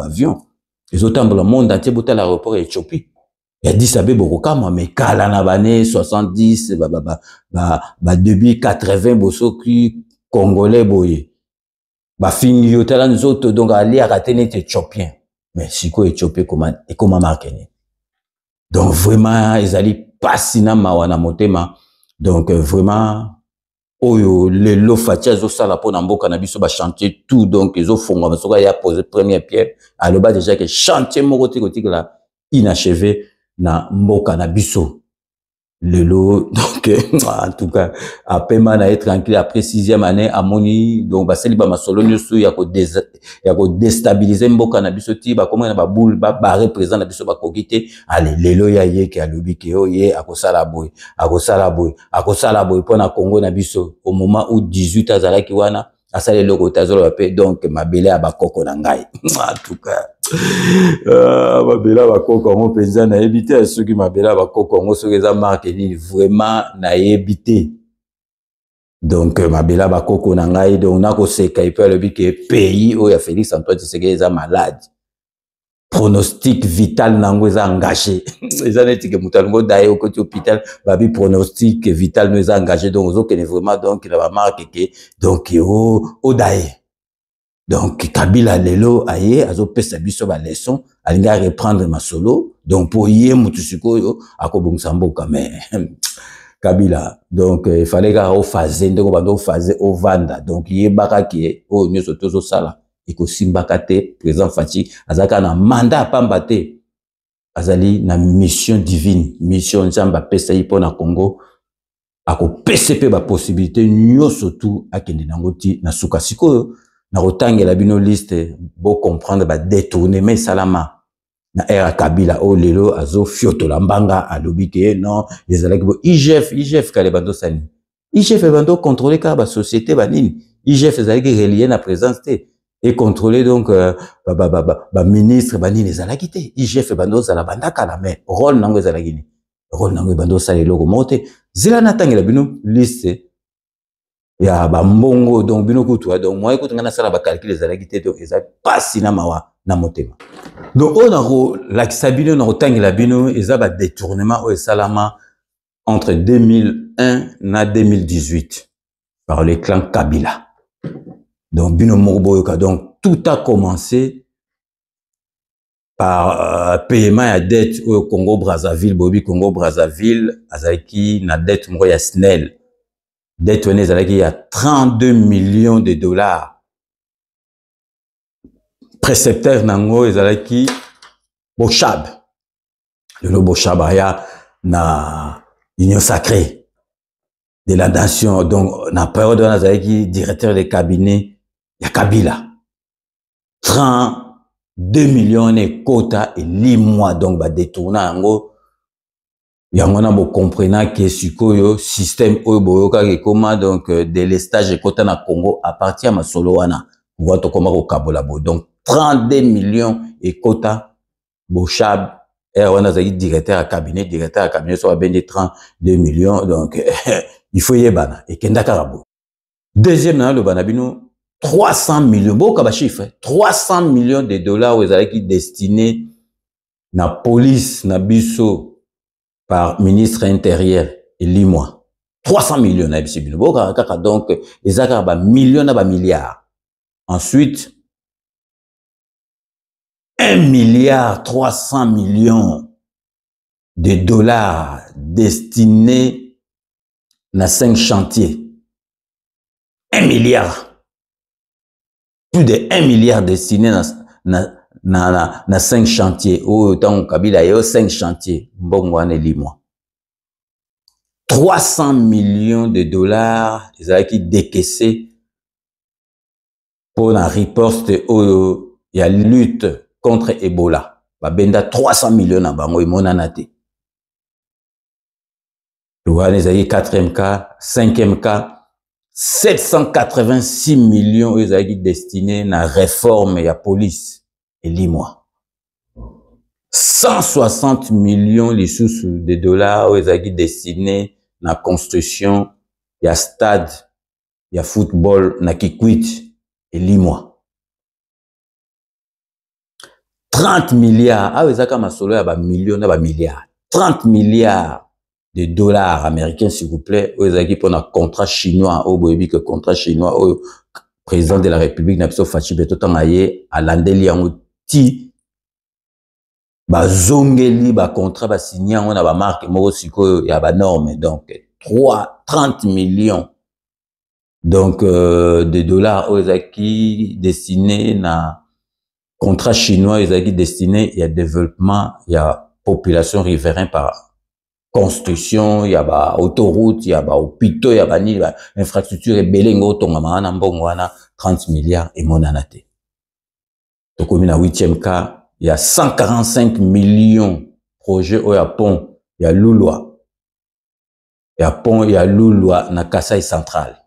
les autres dans le monde entier bota l'aéroport et chopi il dit ça be borokama mais kala na bane 70 depuis 80 boso qui Congolais boye. Ba fingi yotala nzoto donc ali araté net chopien. Mais siko éthiopien comment marquer. Donc vraiment ils allaient passer na mawana motema. Donc vraiment oyo le lo fatia zo sala pona mboka na biso ba chantier tout donc ils ont fonga basoka ya poser première pierre à le bas déjà que chantier moko tikotik la inachevé na mboka na biso. Le lot, donc, en tout cas, après, man, être tranquille, après 6e année, à Moni, donc, bah, c'est li, bah, ma solo, y'a ko déstabiliser mboka na biso ti, bah, comment y'a ba boule, bah, représent na biso, bah, kokite, allez, lelo ya ye, ki a lobi, ki yo, ye, ako sala boy, pona Congo na biso, au moment où 18 azala ki wana, asale loko tazolo wape, donc, ma bele a ba koko na ngai. En tout cas. Mabela bakoko on penza na éviter ceux qui mabela bakoko on ceux qui ont marqué vraiment na éviter donc mabela bakoko na ngai donc na ko seka il peut le dire que pays où il y a Félix Antoine Tshisekedi est malade pronostic vital nango est engagé les années que mutalongo d'ailleurs au côté hôpital babi pronostic vital nous est engagé donc aux autres vraiment donc il va marquer que donc au d'ailleurs. Donc, Kabila lelo aye, azo pesa biso ba leçon, alinga reprendre ma solo, donc pour yé mutusiko yo, ako bungsamboka, mais, Kabila, donc, il fallait ga o faze, ndeko bando faze o vanda, donc, yé baka kie, o nyoso tozo sala, iko simbaka te, président Fati, azaka na mandat pambate, azali na mission divine, mission nzamba pesa yipo na Congo, ako PCP ba possibilité, nyoso tout, akende nangoti, na suka siko, na rotangela bino liste bo comprendre ba détourner mais salama na era Kabila o lelo azo fiotola mbanga alobi ke non les alaki bo IGF kale bando sani IGF bando contrôler ka ba société ba nini IGF ezalaki relié na présence te et contrôler donc ba ministre ba nini ezalaki te IGF bando sala bandaka la mais rôle nango ezalaki ni rôle nango bando sala loko mote zela na tangela bino liste ya ba mbongo donc bino kutu donc moi écoute ngana sala ba calcul les alaki donc eza pasi na mawa na motema donc on a la sabino na otangela bino eza ba détournement au salama entre 2001 na 2018 par le clan Kabila donc bino morboyoka donc tout a commencé par paiement à dette au Congo Brazzaville bobi Congo Brazzaville azaki na dette moko ya SNEL détourné il y a 32 millions de dollars. Précepteur nango ezalaki Bochab. Le Bochab aya na union sacrée de la nation donc na période on ezalaki directeur de cabinet ya Kabila. 32 millions de quota et 8 mois donc ba détourner nango yangona bo comprenant que sikoyo système oyo boyoka ke koma donc délestage ekota na Congo à partir ma solo wana voir to koma ko kabola bo donc 32 millions et quota Bochab et wana zaki directeur à cabinet so ba bende 32 millions donc il faut yebana et kenda karabo Deuxième, le Banabino, 300 millions, beaucoup de chiffres, 300 millions de dollars aux qui destinés na police, na biso, par ministre intérieur, et l'IMOA. 300 millions, donc, ils ont millions, milliards. Ensuite, 1 milliard 300 millions de dollars destinés à 5 chantiers. 1 milliard. Plus de 1 milliard destinés à 5 chantiers. Autant Kabila y a 5 chantiers. Mbongwane Limois. 300 millions de dollars, ils ont qui décaissé pour la riposte où il y a lutte contre Ebola. Benda 300 millions à bango monanate. Les aïe 4e cas, 5e cas, 786 millions ils aïe destinés à la réforme et à la police et l'IMOA. 160 millions les sous de dollars ils aïe destinés à la construction, il y a stade, il y a football, na Kikwit et l'IMOA. 30 milliards, ah, ils ont solo à millions, milliards. 30 milliards de dollars américains, s'il vous plaît, ils ont pour un contrat chinois, au bout que contrat chinois, au président de la République, Napso Fachi Betotan Aye, à l'Andeli en outil, zongeli, contrat, signé, on a marque, moi aussi, il y a norme, donc, 30 millions, donc, de dollars, ils ont destinés à contrat chinois, ils ont destiné, il y a développement, il y a population riveraine par construction, il y a autoroute, il y a hôpitaux, il y a infrastructure et belengo, tongamana, mbongwana, 30 milliards et monanate. Donc, comme dans 8e cas, il y a 145 millions projets au Japon, il y a Louloa. Il y a pont, il y a Louloa, na Kasaï central.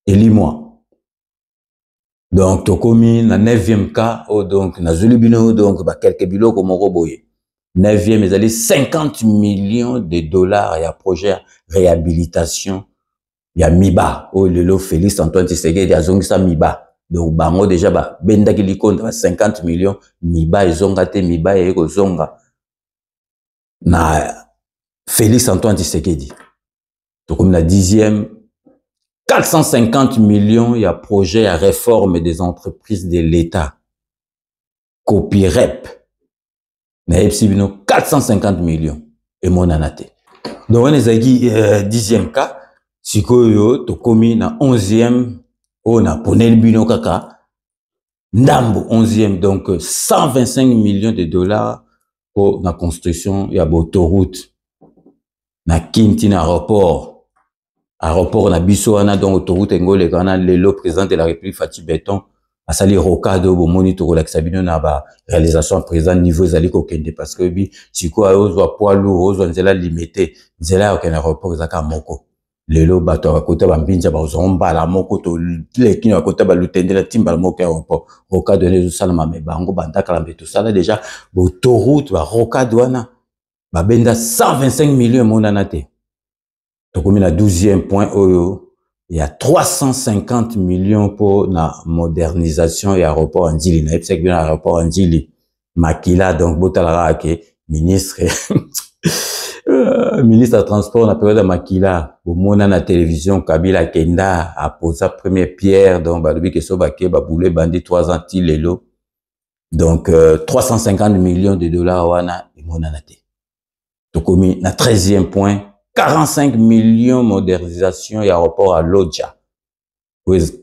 Et lis-moi. Donc, tokomi, na 9e cas, donc, na Zulubino, donc, quelques bilots comme Roboye. 9e, ils allaient 50 millions de dollars, il y a projet réhabilitation, il y a Miba, le lot Félix Antoine Tshisekedi, il y a Zongisa Miba. Donc, bango déjà, benda qui li compte, 50 millions, Miba, ils ont gâté Miba, et ils ont na Félix Antoine Tshisekedi. Tokomi, na 10e, 450 millions, il y a projet à réforme des entreprises de l'État. Copirep. Na Epsibino, 450 millions. Et mon anate. Donc, on est à 10e cas. Si koyo, to komi na 11e, on a ponel bino kaka. Ndambo, 11e, donc 125 millions de dollars pour la construction, il y a autoroute. Na Kintin aéroport. Aéroport na biso wana donc autoroute ngole kana lelo président de la République Fachi Beton a sali rocade au monitor la Sabino na ba réalisation président niveau zali ko kende parce que bi siko ozwa poids lourd ozwa nzela limité nzela ya aéroport zaka moko lelo bato ba kota ba mbinja ba ozomba la moko to lekini ba kota ba lutendela timba la moko aéroport rocade les salama me bango bandaka la beto sala déjà autoroute ba rocade wana ba benda 125 millions monanate. Donc, comme la 12e point, il y a 350 millions pour la modernisation et aéroport Andili. Na epsek bien aéroport Andili. Makila, donc, botalara ke ministre, ministre de transport, na période de Makila, au monde na télévision, Kabila Kenda a posé sa première pierre, donc, balubi ke sobake, baboule bandi 3 ans, tilelo. Donc, 350 millions de dollars, wana, et monanate. Donc, comme la 13e point, 45 millions de modernisation et aéroport à Lodja.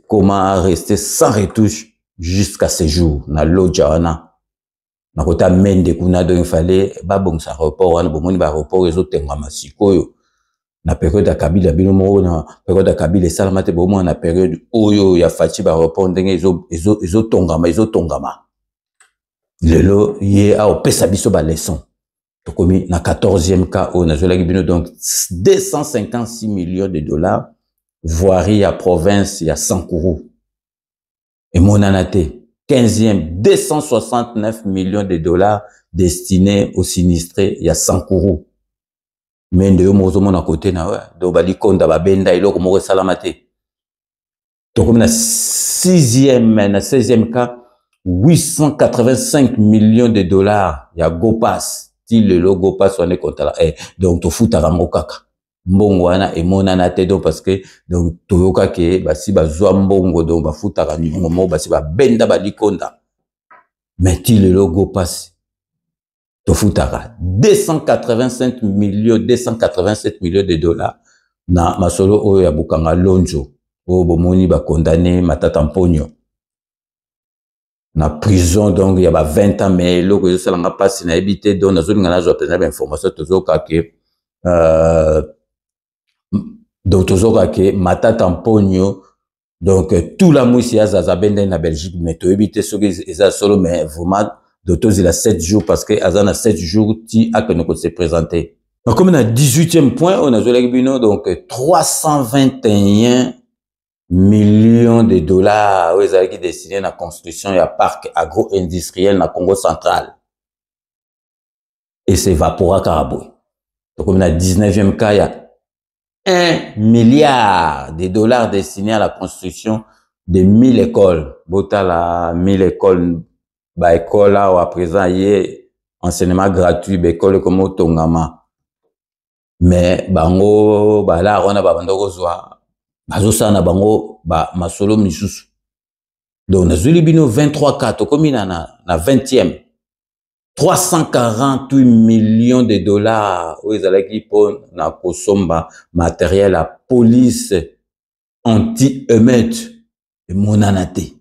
Comment rester sans retouche jusqu'à ce jour. Na Lodja, wana. Na kota mende kuna donc il fallait, bon, sa aéroport, wana, bon, moni ba aéroport, les autres masiko, na période à Kabila, binomo, na période à Kabila, salamate, bon, na période, oyo, ya Fachi ba aéroport, ndenge, iso tongama. Lelo, yé, a, opesa biso ba leçon. Tokomi, na 14e cas, on a joué donc 256 millions de dollars, voirie à province, il y a Sankourou. Et monanate, 15e, 269 millions de dollars destinés aux sinistrés, il y a Sankourou. mais nde yo mozomona côté na ouais donc balikonda babenda eloko moko esalama te. Donc comme na 16e cas 885 millions de dollars ya GoPass ti le GoPass wana kontala donc tofutaka ngo kaka mbongo wana emonana te donc parce que donc toyoka ke basi bazwa mbongo donc bafutaka nyongo mo basi babenda balikonda mais ti le GoPass tofutaka 287 millions de dollars na masolo oyo ya bukanga lonjo o bomoni ba condamné Matata Mponyo na prison donc il y a 20 ans mais loko yo sala nga passe na ebité donc nazolinga na zo pena ba information tozoka ke donc tozoka ke Matata Mponyo donc tout la mwisi ya zazabende na Belgique mais to ebité soki eza solo mais vraiment docteur il a 7 jours parce que azana 7 jours ti akonoko se présenter. Donc comme on a 18e point on a bino donc 321 millions de dollars aux qui destinés à la construction et à parc agro-industriel dans Congo central. Et c'est Vapora Karaboué. Donc, on a 19e cas, il y a 1 milliard de dollars destinés à la construction de 1000 écoles. Botala 1000 écoles, bah école là où à présent il y a enseignement gratuit, bah école comme Tongama. Mais bango, bah là on a pas bandoko bazosa na bango ba masolo misusu donc na zulibino 23 cas to komina na 20e 348 millions de dollars où ils allaient pour na kosomba matériel à police anti-émeute et monanate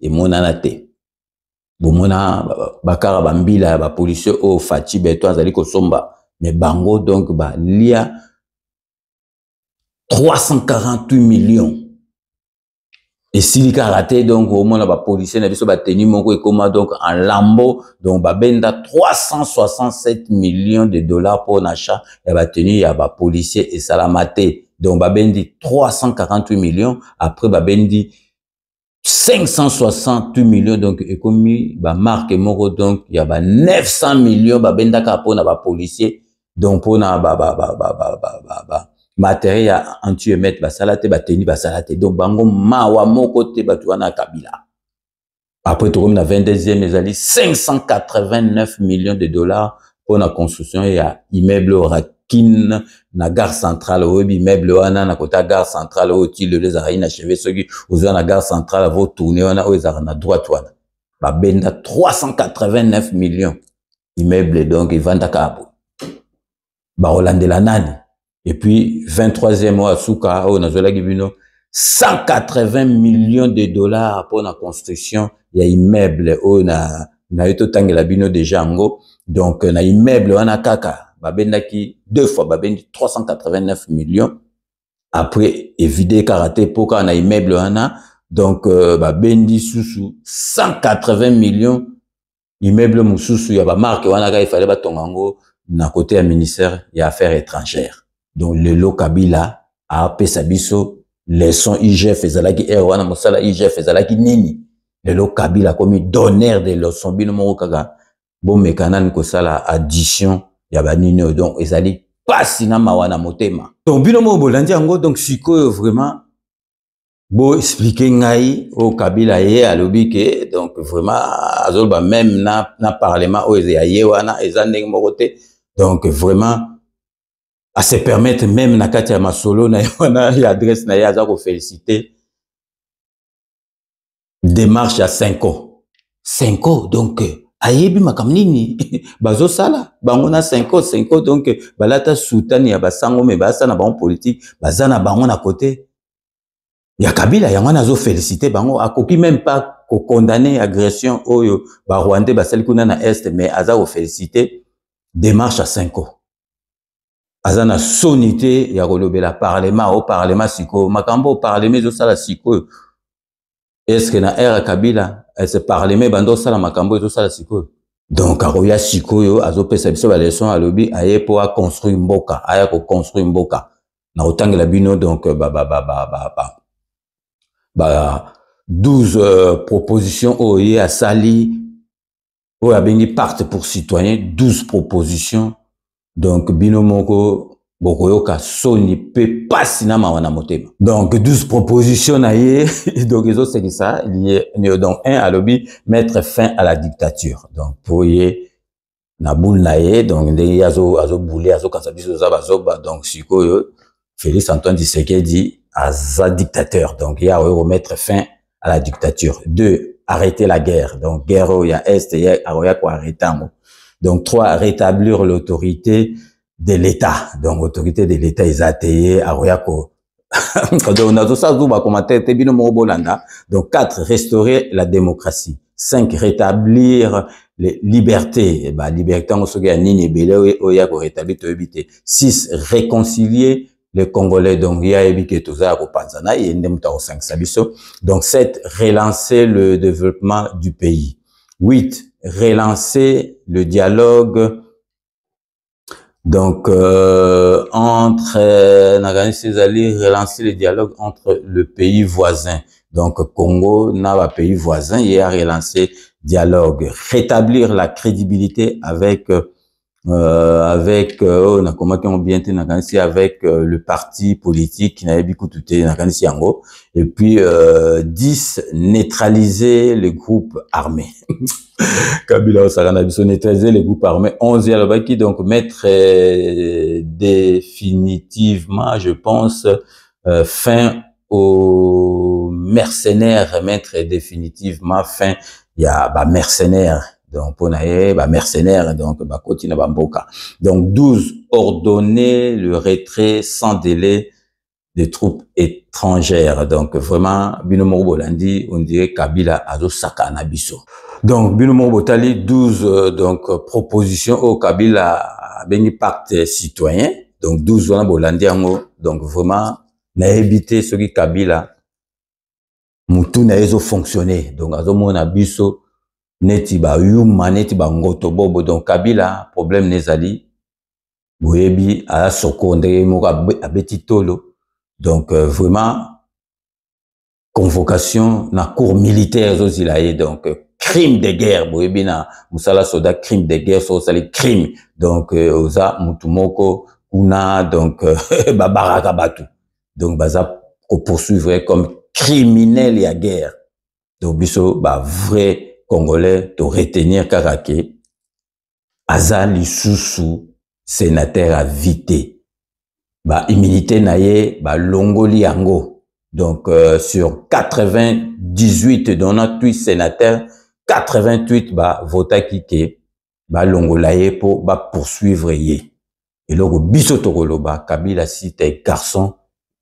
bomona bakara bambila ba policier au fati beto azali kosomba mais bango donc ba lia 348 millions. Et s'il y a raté, donc, au moins, la police n'a pas tenu mon coup donc, en lambeau, donc, benda 367 millions de dollars pour l'achat, et va tenir, il y a ba policier et salamaté. Donc, bendi 348 millions, après, bendi 568 millions, donc, et comme, marque moro, donc, il y a 900 millions, benda pour na policier, donc, pour na matériel anti-émeute basalate bateni basalate donc bango mawa moko te batuana Kabila après tout comme na 22e ezali 589 millions de dollars pour la construction ya immeuble Rakin na gare centrale ou immeuble wana na kota gare centrale au tile les araina chevet soki oza na gare centrale vo tourner wana o ezara na droite wana ba benda 389 millions immeuble donc ivanda kabo ba Rolandela nani. Et puis, 23e mois, Souka, on a 180 millions de dollars pour la construction. Il y a immeuble, on a eu la bino de Jango. Donc, on a immeuble, on a kaka. Babenda qui, 2 fois, babenda 389 millions. Après, évidé karaté, pourquoi on a immeuble, on a. Donc, babendi sous 180 millions. Immeuble moussous, il y a ba marque, on a il fallait batongango. Na côté à ministère, il y a affaires étrangères. Donc, le lo Kabila a pesabiso, les sons IGF ezalaki erwana mosala IGF ezalaki nini. Le lo Kabila comme donneur de leçons bino moko kaka bon mekanan ko sala addition ya banino donc ezali pasi na mawana motema. Donc bino mo bolandi yango donc siko vraiment bo expliquer ngai au Kabila ye alobi ke donc vraiment azolba même na parlement o ya yewana ezandeng mokote donc vraiment à se permettre même na kati ya masolo na yona ya adresse na yaza ko féliciter démarche à 5 ans donc ayebi makamnini bazo sala bango na 5 ans donc balata soutani ya basango me basa na bango politique bazana bango na côté ya Kabila yango nazo féliciter bango akoki même pas ko condamner agression oyo ba Rwandais basali kuna na est mais aza ko féliciter démarche à 5 ans. Azana sonité ya kolobela parlement au parlement siko makambo au parlement zo sala siko est-ce que na era Kabila ce parlement bando sala makambo zo sala siko donc aroya siko yo azopesa biso ba leçon alobi aye po a construire mboka aya ko construire mboka na otangela bino donc 12 propositions oye a sali o a bengi pacte pour citoyens 12 propositions. Donc, binomoko, bokoyoka soni pe pasi na mawana motema. Donc 12 propositions naie donc ils ont c'est ça donc un à lobby mettre fin à la dictature. Donc pour y na boule naie donc ndenge azo boulé azo kasabiso za bazoba donc sikoyo Félix Antoine Tshisekedi aza dictateur. Donc il y a remettre fin à la dictature. 2 arrêter la guerre. Donc guerre il y a est il y a quoi arrêter. Donc 3 rétablir l'autorité de l'État. Donc, autorité de l'État, ils ont été à Royako. Donc, 4, restaurer la démocratie. 5, rétablir les libertés. Liberté, on se rétablir. 6, réconcilier les Congolais. Donc, il y a donc, 7, relancer le développement du pays. 8, relancer le dialogue. Donc, entre, relancer le dialogue entre le pays voisin. Donc, Congo n'a pas pays voisin, il a relancé dialogue. Rétablir la crédibilité avec, avec le parti politique qui n'avait beaucoup touté, et puis, 10, neutraliser les groupes armés. Kabila neutraliser les groupes armés. 11 qui donc mettre définitivement, je pense, fin aux mercenaires, mettre définitivement fin, il y a mercenaires, donc on a mercenaires, donc continue Bamboka. Donc 12, ordonner le retrait sans délai des troupes étrangères. Donc vraiment, Binomo Bolandi, on dirait Kabila Azo Saka Nabiso. Donc Binomo Botali 12 donc propositions au Kabila Beni pacte citoyen. Donc 12 wana Bolandi ango. Donc vraiment na éviter ce qui Kabila mutu na ezo fonctionner. Donc Azo mona biso neti ba yuma neti ba ngoto bobo. Donc Kabila problème nezali boyebi a sokonde mo abeti tolo. Donc vraiment convocation na cour militaire zosilaye. Donc crime de guerre boyebina musala soda crime de guerre so sali crime. Donc oza mutumoko kuna donc babaraka batu. Donc baza ko poursuivre comme criminel ya guerre. Donc biso ba vrai congolais to retenir karake aza lisusu sénateur à vité. Ba immunité naye ba longoli yango. Donc sur 98 donatui sénateurs, 88 ba vota kike ba longolaye pour ba poursuivre ye. Et logo biso tokoloba Kabila cite garçon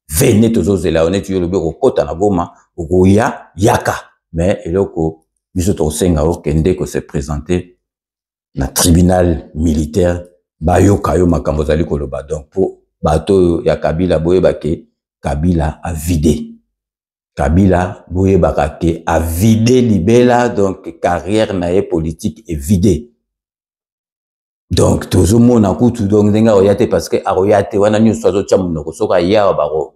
venez tozozela honnête yo lobe ko kota na boma ko ya yaka. Mais eloko biso to senga o kende ko se présenter na tribunal militaire ba yoka yo makambo zali koloba. Donc pour bato ya Kabila boyebake Kabila a vidé. Kabila boyebake a vidé libela donc carrière nae politique est vidée. Donc tozo mona kutu donc ndenga oyate parce que aroyate wana nyo swazo chamunoko soka ya baro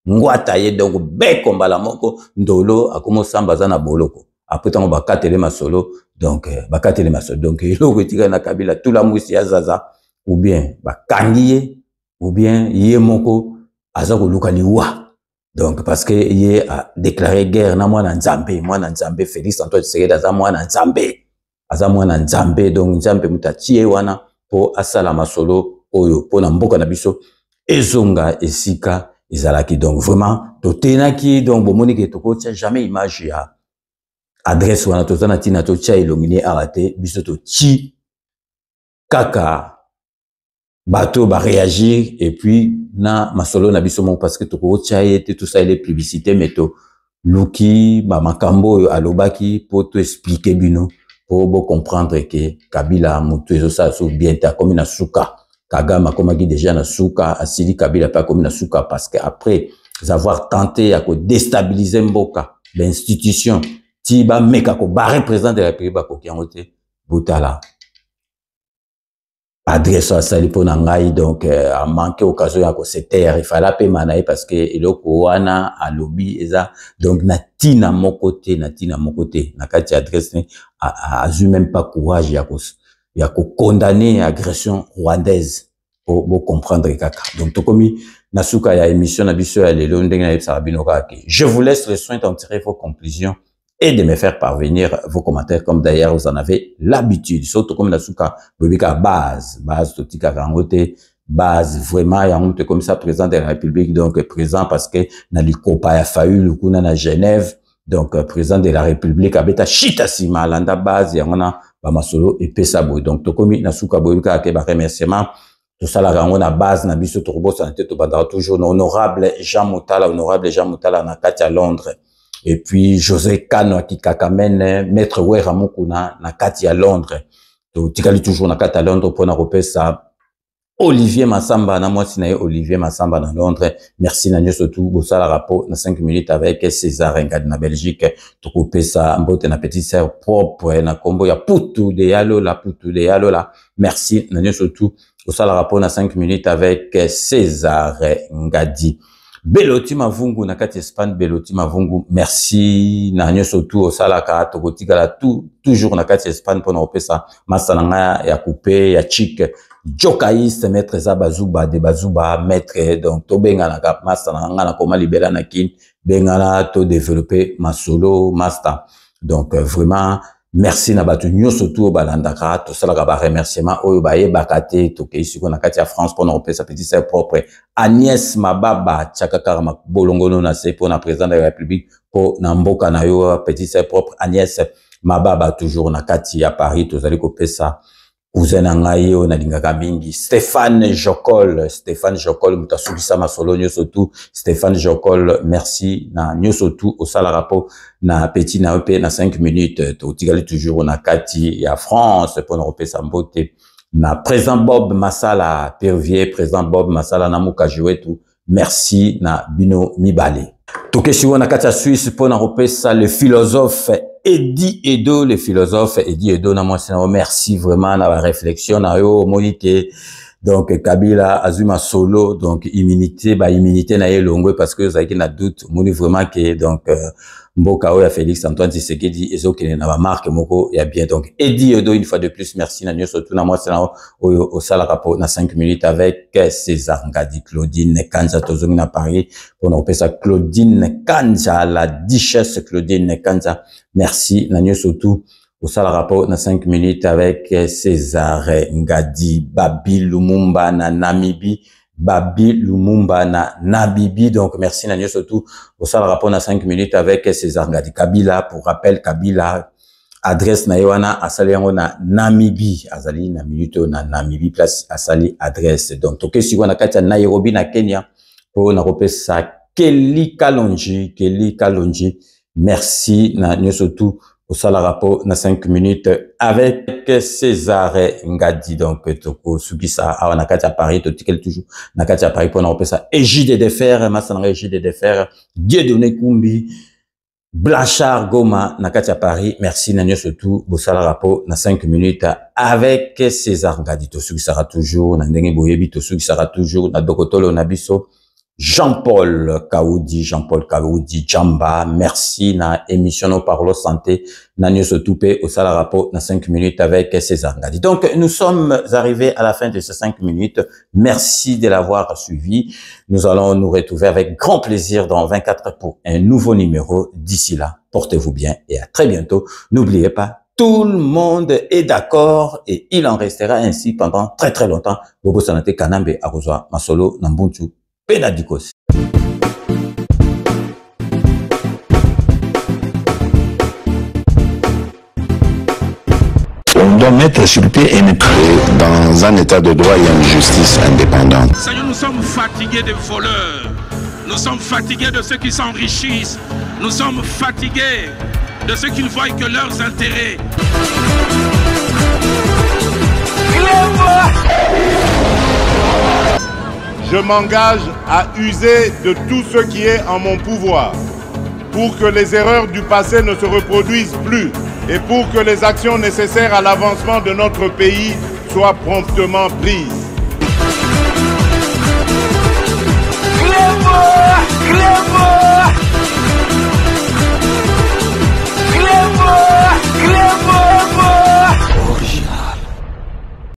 ngwata ye donc be kombala moko ndolo akomo samba za na boloko après tango bakatele masolo donc bakatele masolo donc eloko etika na Kabila tout la mwisi ya zaza ou bien bakangiye ou bien yé moko aza koluka liwa. Donc parce que yé a déclaré guerre na mwana nzambe Félix Antoine Tshisekedi aza mwana nzambe donc nzambe mutatie wana po asala masolo oyo po na mboka na biso ezonga esika ezalaki. Donc vraiment totenaki donc bomoni ke tokotia jamais image ya adresse wana tozana tina totia illuminé arate biso to ti kaka bateau va réagir et puis na masolo na biso mon parce que toko tchaye tout ça les publicités mais to luki ba makambo alobaki pour te expliquer bino pour bon comprendre que Kabila mutu ezo sa so bien ta comme na suka Kagame comme qui déjà na suka asili Kabila pas comme na suka parce que après avoir tenté à déstabiliser mboka l'institution tiba meka ko barre président de la République ko kiangote butala adresse à Salipo Nangai, donc a manqué occasion à se taire, il fallait pas manaï parce que eloko wana a lobby eza donc natina mon côté na kati adresse a même pas courage ya ko condamner agression rwandaise pour comprendre kaka. Donc tokomi nasuka ya émission na biso ya lelo ndenge na yebisa binoka ke. Je vous laisse le soin d'en tirer vos conclusions et de me faire parvenir vos commentaires comme d'ailleurs vous en avez l'habitude. Surtout comme nasuka bobika base totika rangote base vraiment ya honte comme ça président de la République donc présent parce que na likopa ya fayu lukuna na Genève donc président de la République abeta chita sima landa base ya ngona ba masolo et pesa boy donc tokomi nasuka bobika ke ba remerciement tout ça la rango na base na biso turbo santé to banda toujours honorable Jean Moutala na Katia Londres et puis José Kano qui kakamene maître Weramukuna na Katia Londres to tikali toujours na Katia Londres pour na repesa Olivier Massamba na moi sinaye Olivier Massamba na Londres merci na nyoso tout bosala rapport na 5 minutes avec César Ngadi na Belgique to kopesa mbote na petite sœur propre na kombo ya Putu de Yalo la merci na nyoso tout bosala rapport na 5 minutes avec César Ngadi Beloti Mavungu na kati Espagne Beloti Mavungu merci na nyoso tout osala ka to kotikala toujours na kati Espagne pour na opesa masananga ya couper ya chic Jokaïste maître Zabazuba de Bazuba maître donc to benga na kap master na koma libéra na kin benga na to développer ma solo master donc vraiment merci na batu nyoso tout balandaka to sala ka ba remerciement oyo baye bakate to ke isiko na kati ya France pour na repesa petit sœur propre Agnès Mababa Tchakakara Bolongono na se pour na président de la République pour na mboka na yo petit sœur propre Agnès Mababa toujours na kati ya Paris to zali ko pesa Ouzena ngai o na lingaka mingi Stéphane Jokol mutasubisa masolo nyoso tout Stéphane Jokol merci na nyoso tout au sala rapport na petit na EP na 5 minutes to tigali toujours na kati ya France pour na repesa mbote na président Bob Masala Pervier président Bob Masala na muka jouer tout merci na bino mibale to kesiwo na kati ya Suisse pour na repesa le philosophe Eddie Edo, le philosophe Eddie Edo, na moi merci vraiment na la réflexion na yo monité donc Kabila Azuma solo donc immunité na yelongwe parce que ça qui na doute moni vraiment que donc mboka oya Félix Antoine Tshisekedi ezokene na ba marque moko ya bien donc Eddie Edo une fois de plus merci na nyo surtout na moi c'est na au sala rapport na 5 minutes avec César Ngadi Claudine Kanja tozongi na Paris pour na opesa Claudine Kanja la duchesse Claudine Kanja merci na nyo surtout au sala rapport na 5 minutes avec César Ngadi Babi Lumumba na Namibie Babi Lumumba na Nabibi donc merci na surtout au sala rapport na 5 minutes avec César Ngadi Kabila pour rappel Kabila adresse na yoana asali yango na Namibie azali na minute na Namibie place asali adresse donc toke siko na kati ya Nairobi na Kenya pour na repesa Kelly Kalonji merci na surtout au sala rapport na 5 minutes avec César Ngadi donc toko sukisa awa na kati ya Paris to tikel toujours na kati ya Paris pour na opesa Égide de Fer masana Égide de Fer Dieudonné Kumbi Blanchard Goma na kati ya Paris merci na surtout au sala rapport na 5 minutes avec César Ngadi to sukisa toujours na ndenge boyebi to sukisa toujours na dokotolo na biso Jean-Paul Kaoudi Jamba, merci na émission No Parlo Santé, na nyoso toupé au sala rapport na 5 minutes avec César Ngadi. Donc, nous sommes arrivés à la fin de ces 5 minutes. Merci de l'avoir suivi. Nous allons nous retrouver avec grand plaisir dans 24 heures pour un nouveau numéro. D'ici là, portez-vous bien et à très bientôt. N'oubliez pas, tout le monde est d'accord et il en restera ainsi pendant très très longtemps. Bobo Sanate Kanambe Arozwa Masolo Nambuntu. Pénadicos. On doit mettre sur pied et dans un état de droit et une justice indépendante. Seigneur, nous sommes fatigués des voleurs. Nous sommes fatigués de ceux qui s'enrichissent. Nous sommes fatigués de ceux qui ne voient que leurs intérêts. Je m'engage à user de tout ce qui est en mon pouvoir pour que les erreurs du passé ne se reproduisent plus et pour que les actions nécessaires à l'avancement de notre pays soient promptement prises.